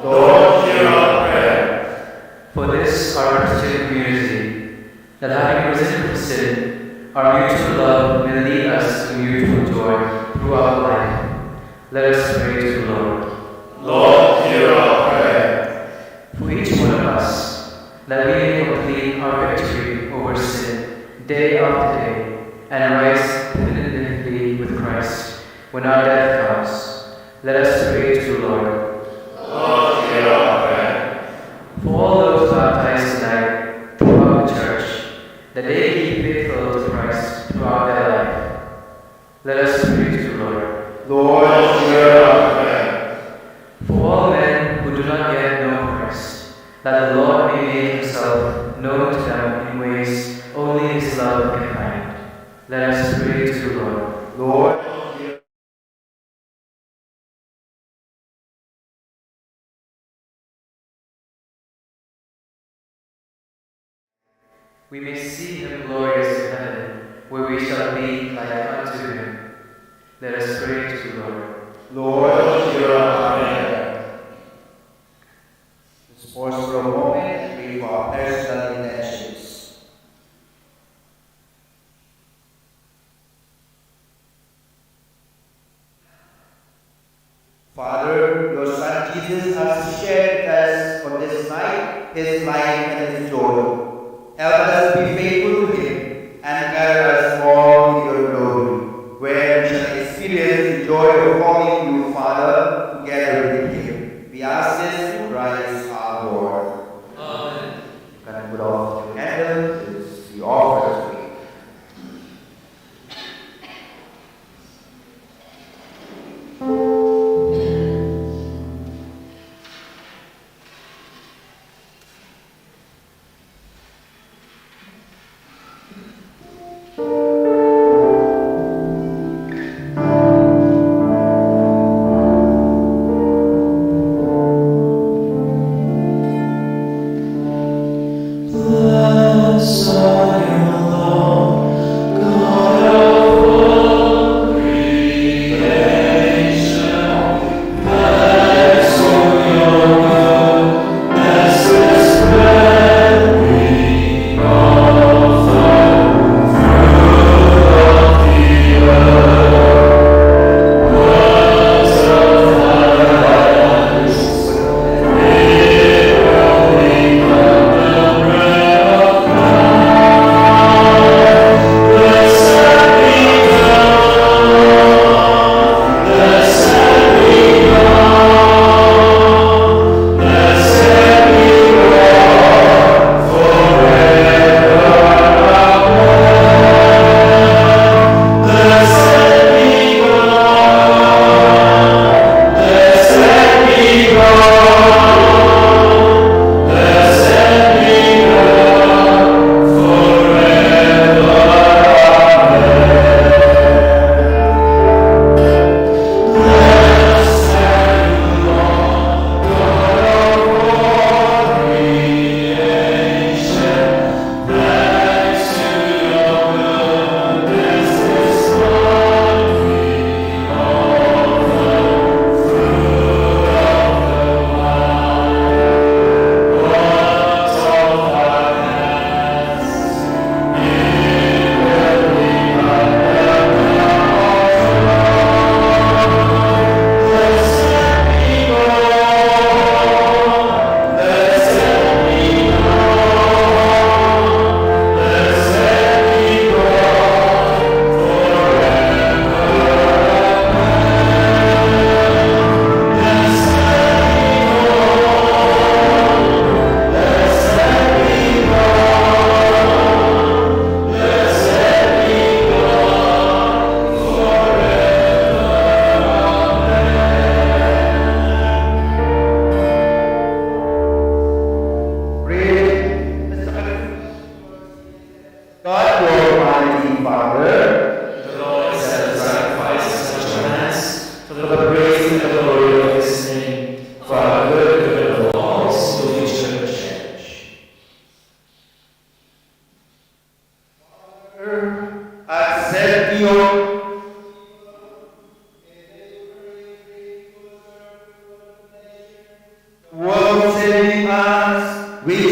F: Lord, hear our prayer.
C: For this, our Christian community, that having risen from sin, our mutual love may lead us to mutual joy throughout life. Let us pray to the Lord.
F: Lord, hear our prayer.
C: For each one of us, that we may complete our victory over sin day after day and rise definitively with Christ when our death comes. Let us pray to the Lord.
F: Lord, hear our prayer.
C: For all those baptized tonight throughout the church, that they be faithful to Christ throughout their life. Let us pray to the Lord.
F: Lord, hear our prayer.
C: For all men who do not yet know Christ, that the Lord may make himself known to them in ways only his love can find. Let us pray to the Lord.
D: Lord,
C: we may see him glorious in heaven, where we shall be like unto him. Let us pray to the Lord.
D: Lord, hear our prayer. Let's pause for a moment and pray for our personal intentions. Father, your Son Jesus has shared with us on this night his life and his joy. Help us be faithful to him and carry us all to your glory, where we shall experience the joy of calling you, Father, together with him. We ask this through Christ our Lord.
F: Amen.
D: You can put off the candle, it's the offer to you.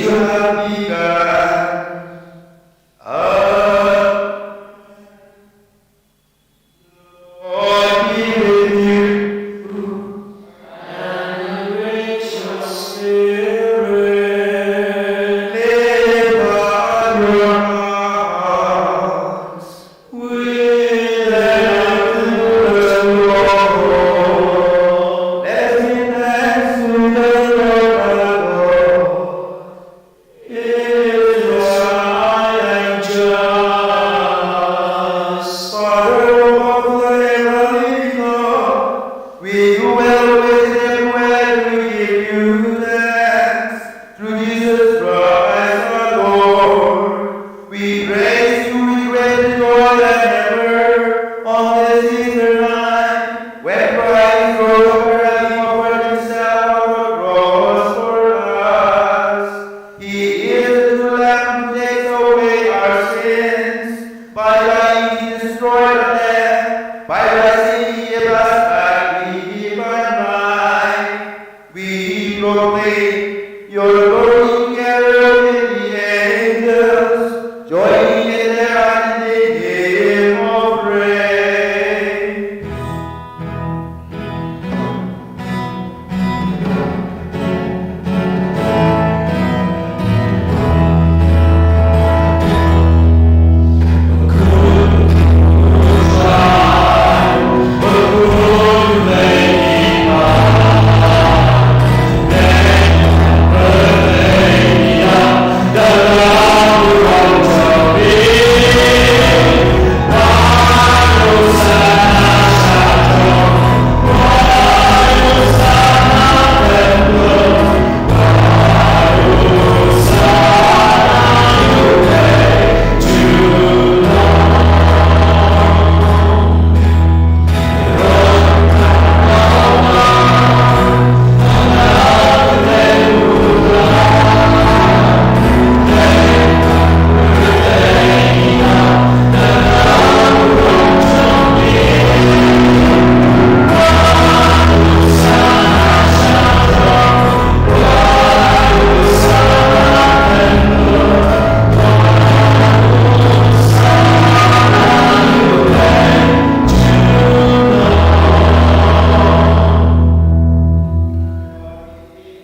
D: you have begun. Lord be with you.
F: And with your spirit,
D: Lift up your hearts.
F: we thank the Lord.
D: Let us give thanks to the Lord our God.
F: It is right and just.
D: Father of the heavenly God, we do well with him when we give you thanks. Through Jesus Christ our Lord, we praise you with great joy and ever on this Easter night, when Christ rose up having offered himself on the cross for us. He is the true Lamb who takes away our sins. By dying he destroyed death. By rising he gave us back eternal life. We proclaim your glory together with the angels, joining in their unending hymn of praise.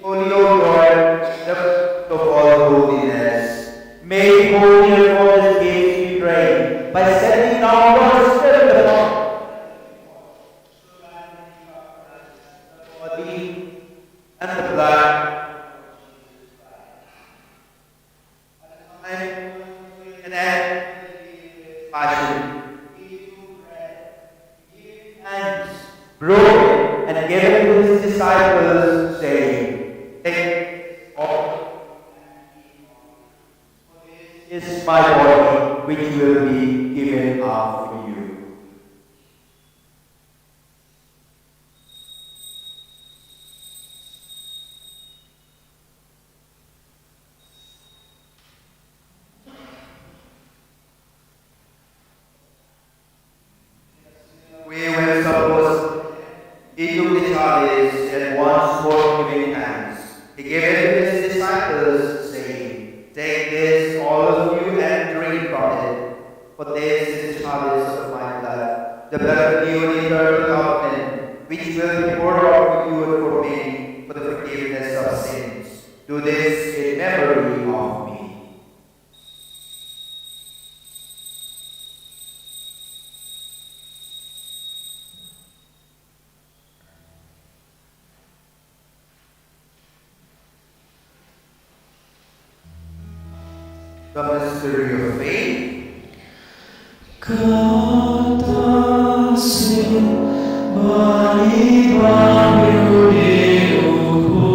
D: Holy, O Lord, the fruit of all holiness, make holy and all the gates we pray, by sending down your Spirit upon the body and the blood, and end passion. Thanks, broke it, and gave it to his disciples, saying, "Take all. This is my body, which will be given up for you." We were supposed, he took the chalice and once more giving thanks, he gave it to his disciples, saying, "Take this, all of you, and drink from it. For this is the chalice of my blood, the blood of the new and eternal covenant, which will be poured out for you and for many for the forgiveness of sins. Do this in memory of me." The mystery of faith.
F: Katasin bali-bali uku,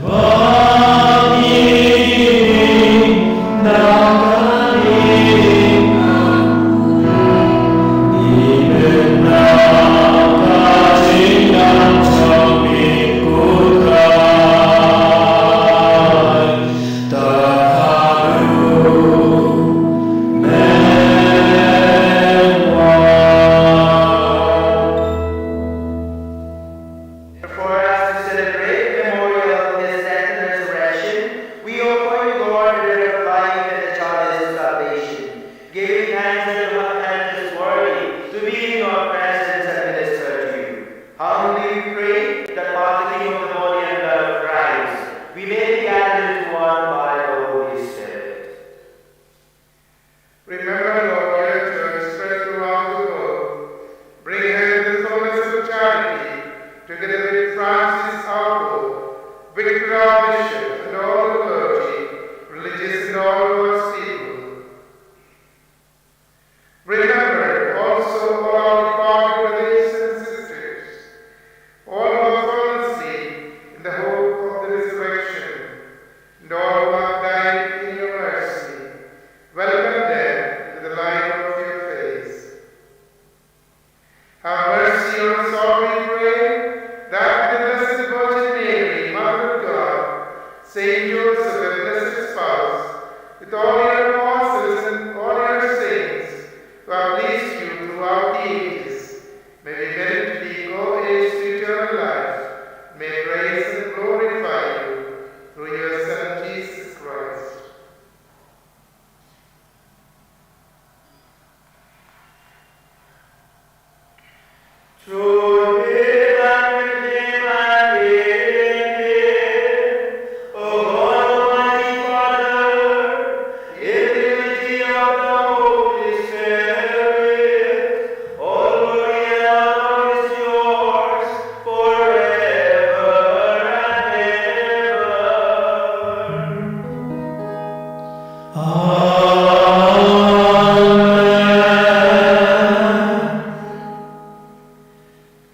F: bali
A: our bishop and all the clergy, religious and all God's people. Remember also all our departed brothers and sisters, all who have fallen asleep in the hope of the resurrection, and all who have died in your mercy. Welcome them to the light of your face. Have mercy on us all, we pray, that with the Blessed Virgin Mary, Mother of God, Saint Joseph, and blessed spouse, with all your apostles and all your saints, who have pleased you throughout the ages, may we merit to be co-heirs to eternal life. May praise and glorify you through your Son Jesus Christ.
F: Through him and with him and in him, O God Almighty Father, in the unity of the Holy Spirit, all glory and honor is yours forever and ever.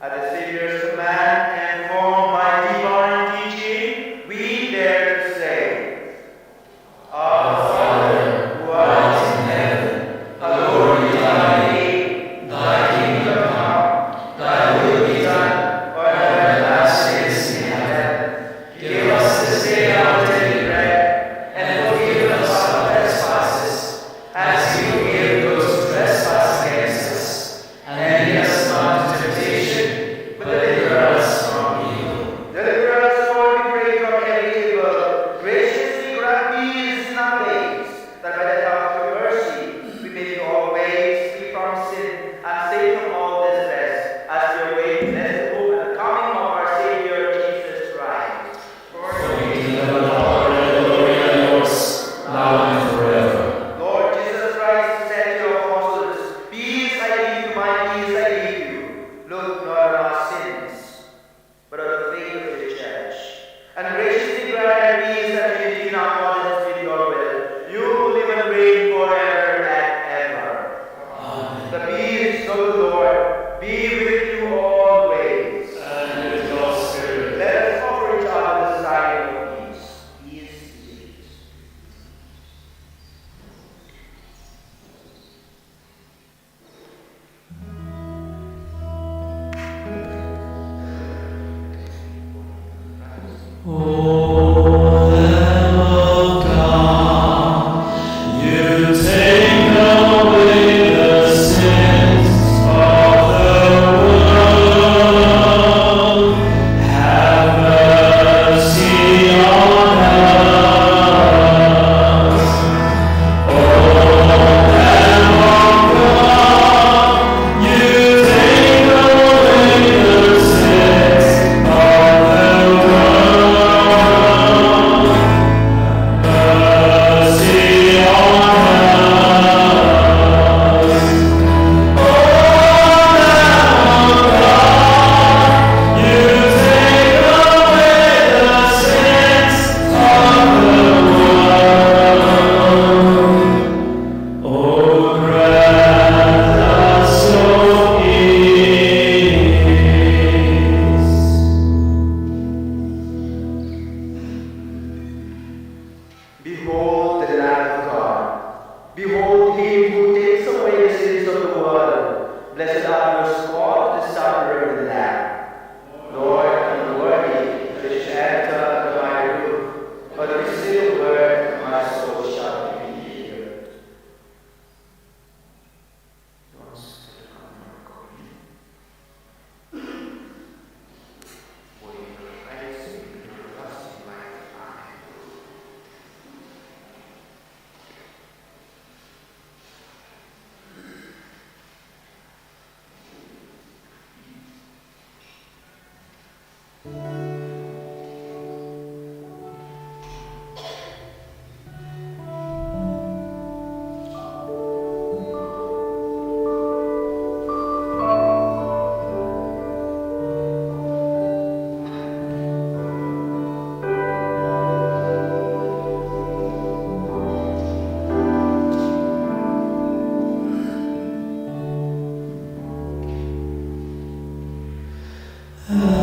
F: At the Savior's command and formed by divine teaching, we dare to say, Our Father, who art in heaven, hallowed be thy name. Thy kingdom come, thy will be done, on earth as it is in heaven. Give us this day our daily bread, and forgive us our trespasses, as we forgive those who trespass against us. And lead us not into temptation, but deliver us from evil. Deliver us, Lord, we pray, from every evil. Graciously grant peace in our days, that by the help of your mercy we may be always free from sin and safe from all distress, as we await the blessed hope and the coming of our Savior Jesus Christ. For
H: the kingdom, the power, and the glory are yours, now and forever.
F: Lord Jesus Christ said to your apostles, Peace I leave you, my peace I leave you. Look not on our sins, but on the faith of your church. And graciously grant our peace and unity in our accordance with your will. You who live and reign forever and ever.
H: Amen.
F: The peace of the Lord be with you always.
H: And with your spirit.
F: Let us offer each other the sign of peace. Peace.
H: O Lamb of God, you take away the sins of the world. Have mercy on us. O Lamb of God, you take away the sins of the world.
F: Behold the Lamb of God. Behold him who takes away the sins of the world. Blessed are those called to the supper of the Lamb. Lord, I am worthy that you should enter under my roof, but receive the word, and my soul shall be healed.
H: My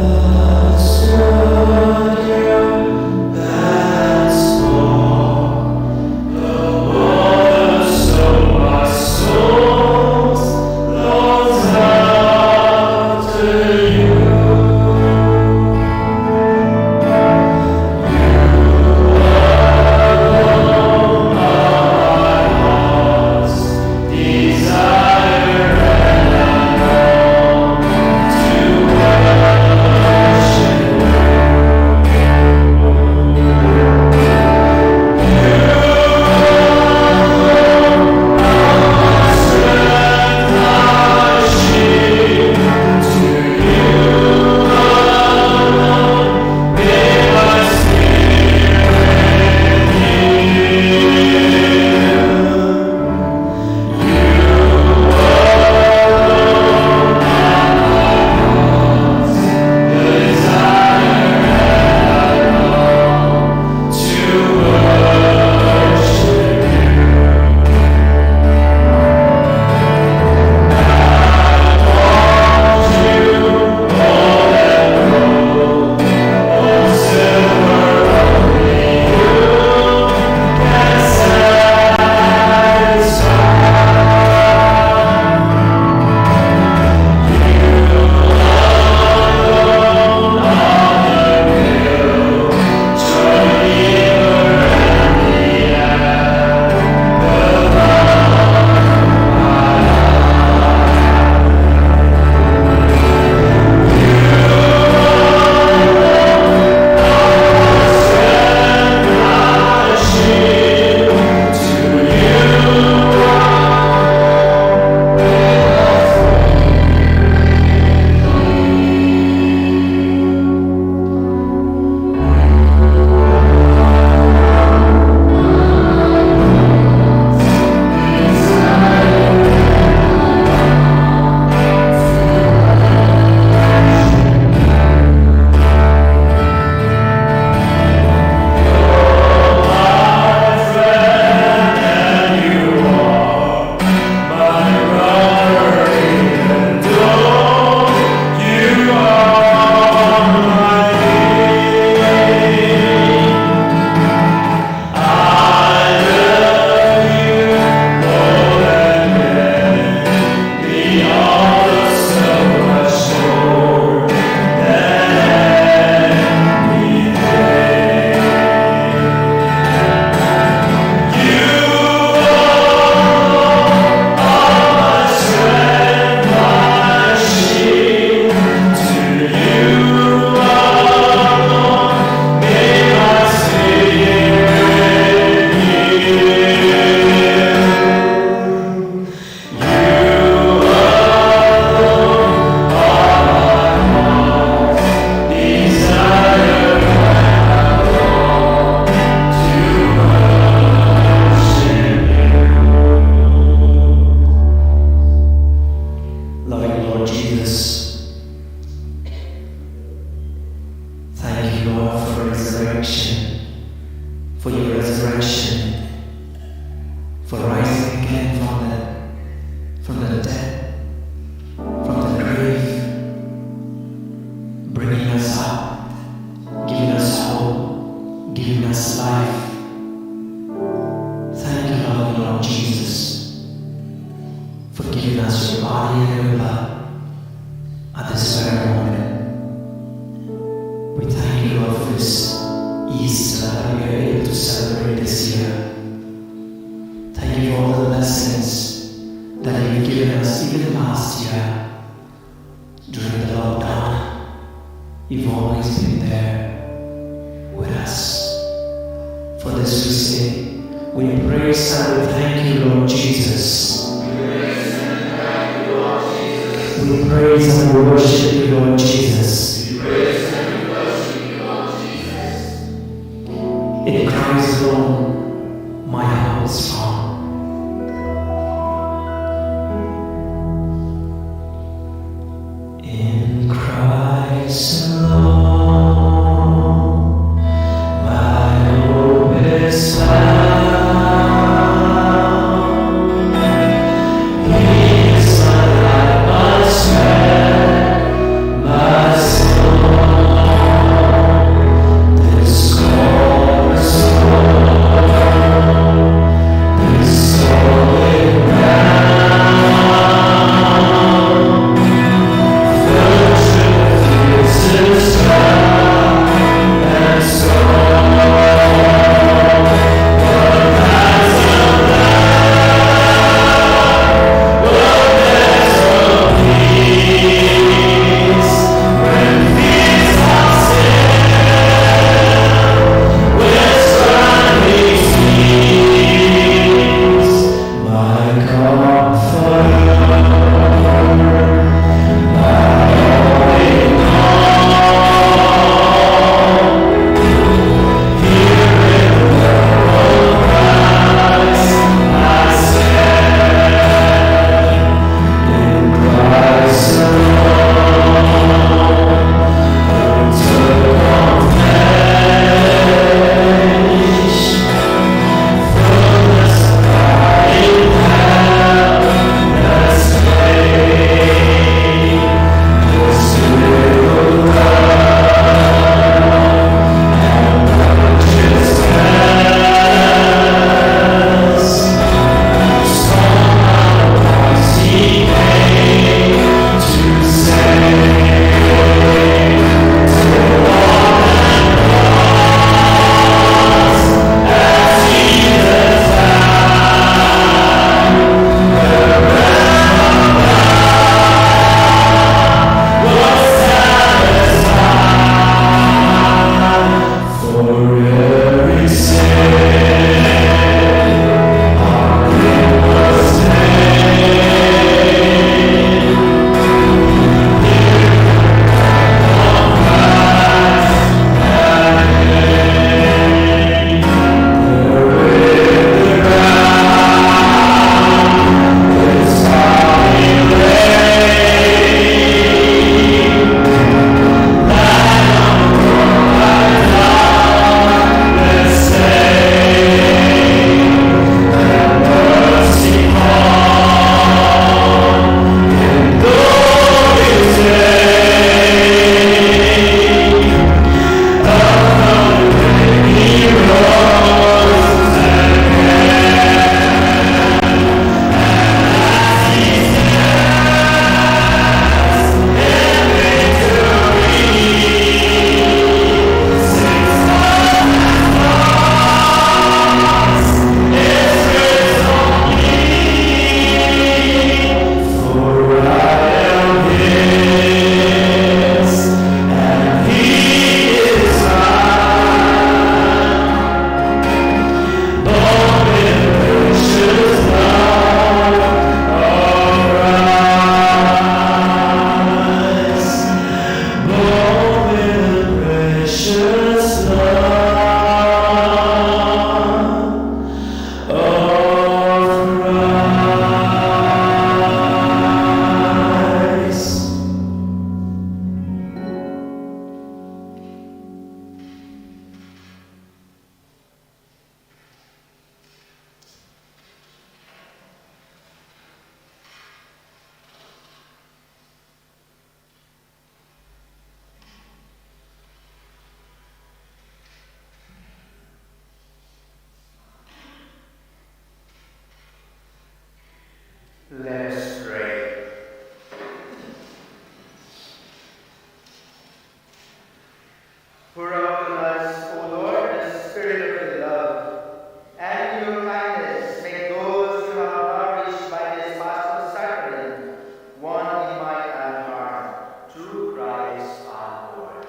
F: Pour out on us, O Lord, the spirit of your love, and in your kindness make those you have nourished by this paschal sacrament one in mind and heart. Through Christ our Lord.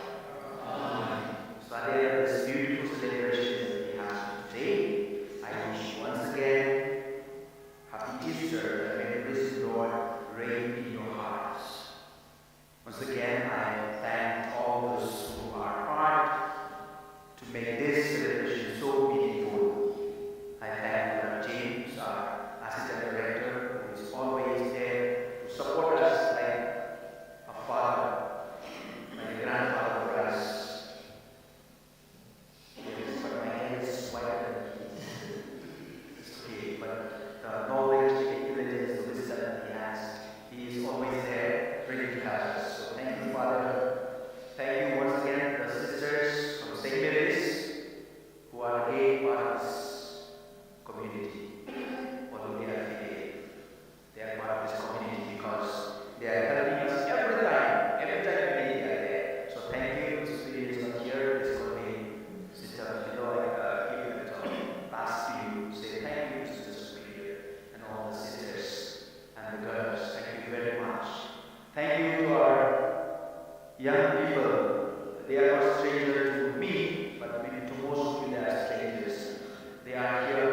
F: Amen. So at the end of this beautiful celebration that we have today, I wish once again, Happy Easter, and may the risen Lord reign in your hearts. Once again, I thank all those who are part to make this celebration so meaningful. I thank Brother James, our Assistant Director, who is always there to support us like a father, like a grandfather for us. Yes, but my head is whiter than his. It's okay, but the knowledge, the intelligence, the wisdom that he has, he is always there, ready to help us. So thank you, Father. Thank you once again, the sisters from St. Mary's, who are a part of this community. Although they are fidei, they are part of this community because they are helping us every time we need they are there. So thank you. Sister is not here. It's going to be Sister Shillong, give the pass to you. Say thank you, Sister Superior, and all the sisters and the girls. Thank you very much. Thank you to our young people. They are not strangers to me, but maybe to most of you they are strangers. They are here,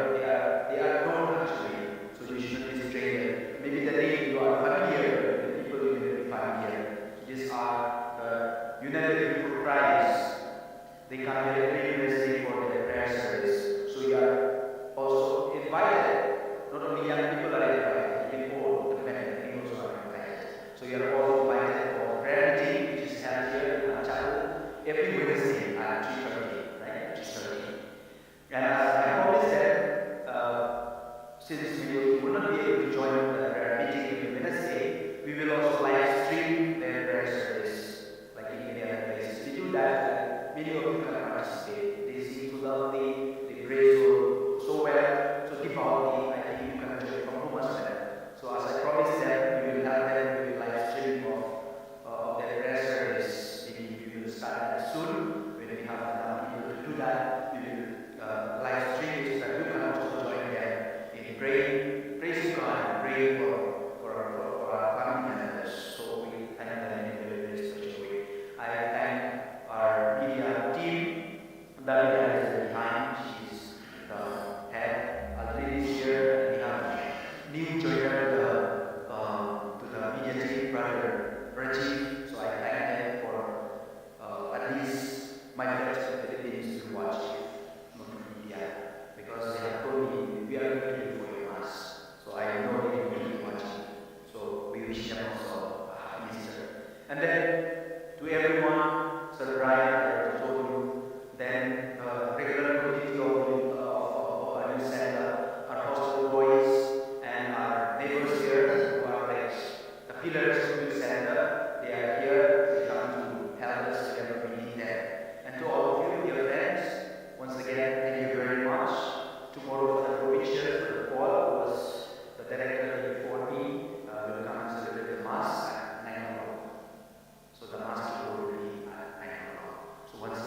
F: they are known actually, so you shouldn't be stranger. Maybe the day you are familiar, the people you will be familiar. These are the United People for Christ. They come here every Wednesday for their prayer service. So you are also invited. Not only young people are invited, even old, the men also are invited. So you are all invited for prayer meeting, which is held here in our chapel every Wednesday at 3:30, right? 3:30. And as I always said, since we will not be able to join the prayer meeting every Wednesday, we will also live stream their prayer service, like in many other places. We do that, many of you can participate. They seem to love they pray so well, so devoutly. I think you can join from home as well. So as I promised them, we will have them, we will live stream of their prayer service. Maybe we will start that soon. When we have enough people to do that, we will live stream it so that you can also join them in praying, praising God, and praying for our family members. So we thank them in a very, very special way. I thank our media team. Davida is at the time. She's the head. Already this year, we have new joiner to the media team, Brother Reggie. So I thank them for at least my friends from the Philippines to watch media, because they have told me we are going to do for you mass. So I know they will be watching. So we wish them also a happy Easter. And then to everyone, Sir Brian, I told you, then regular community of our new center, our hostel boys, and our neighbors here who are like the pillars of the center. They are here. They come to help us whenever we need them. And to all of you, dear friends, once again, thank you very much. Tomorrow for the provincial, Paul, who was the director before me, will come and celebrate the Mass at 9 o'clock. So the Mass will be at 9 o'clock. So once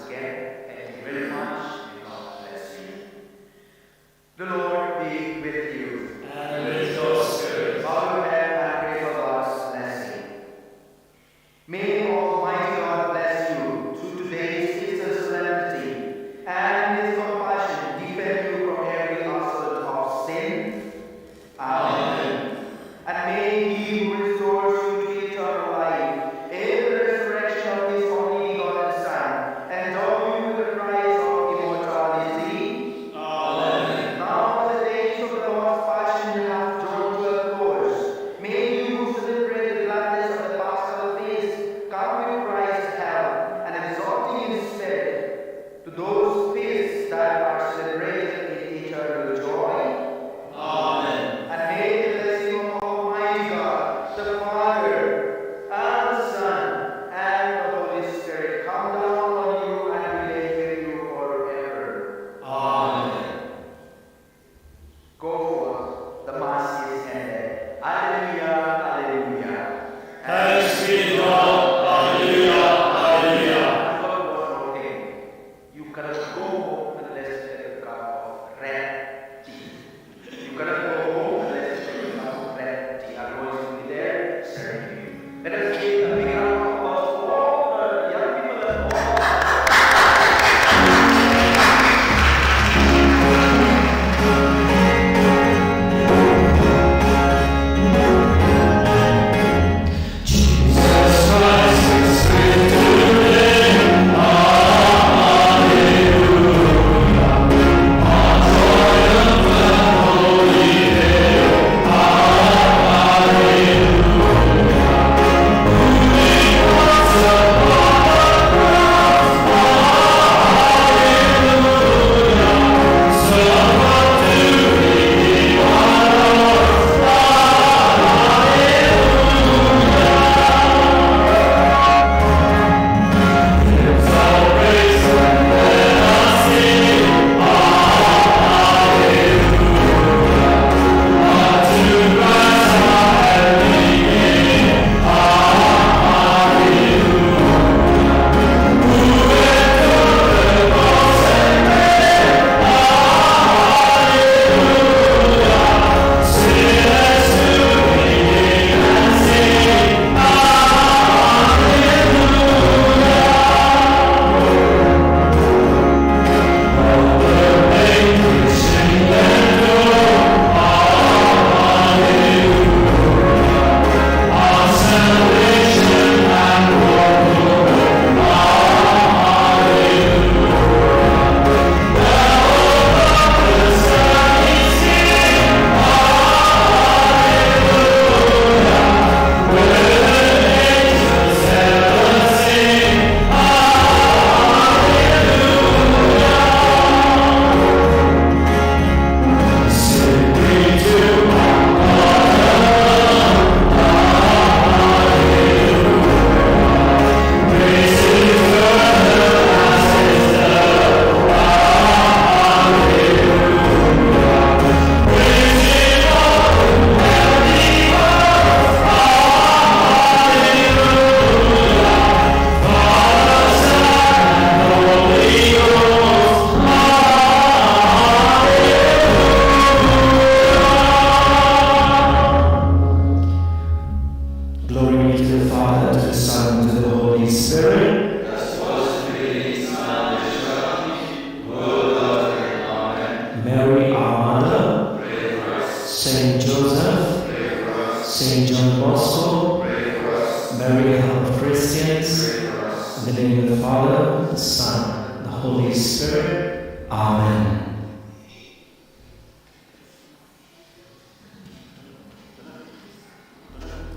H: sins. In the name of the Father, the Son, and the Holy Spirit. Amen.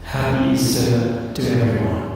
H: Happy Easter to everyone.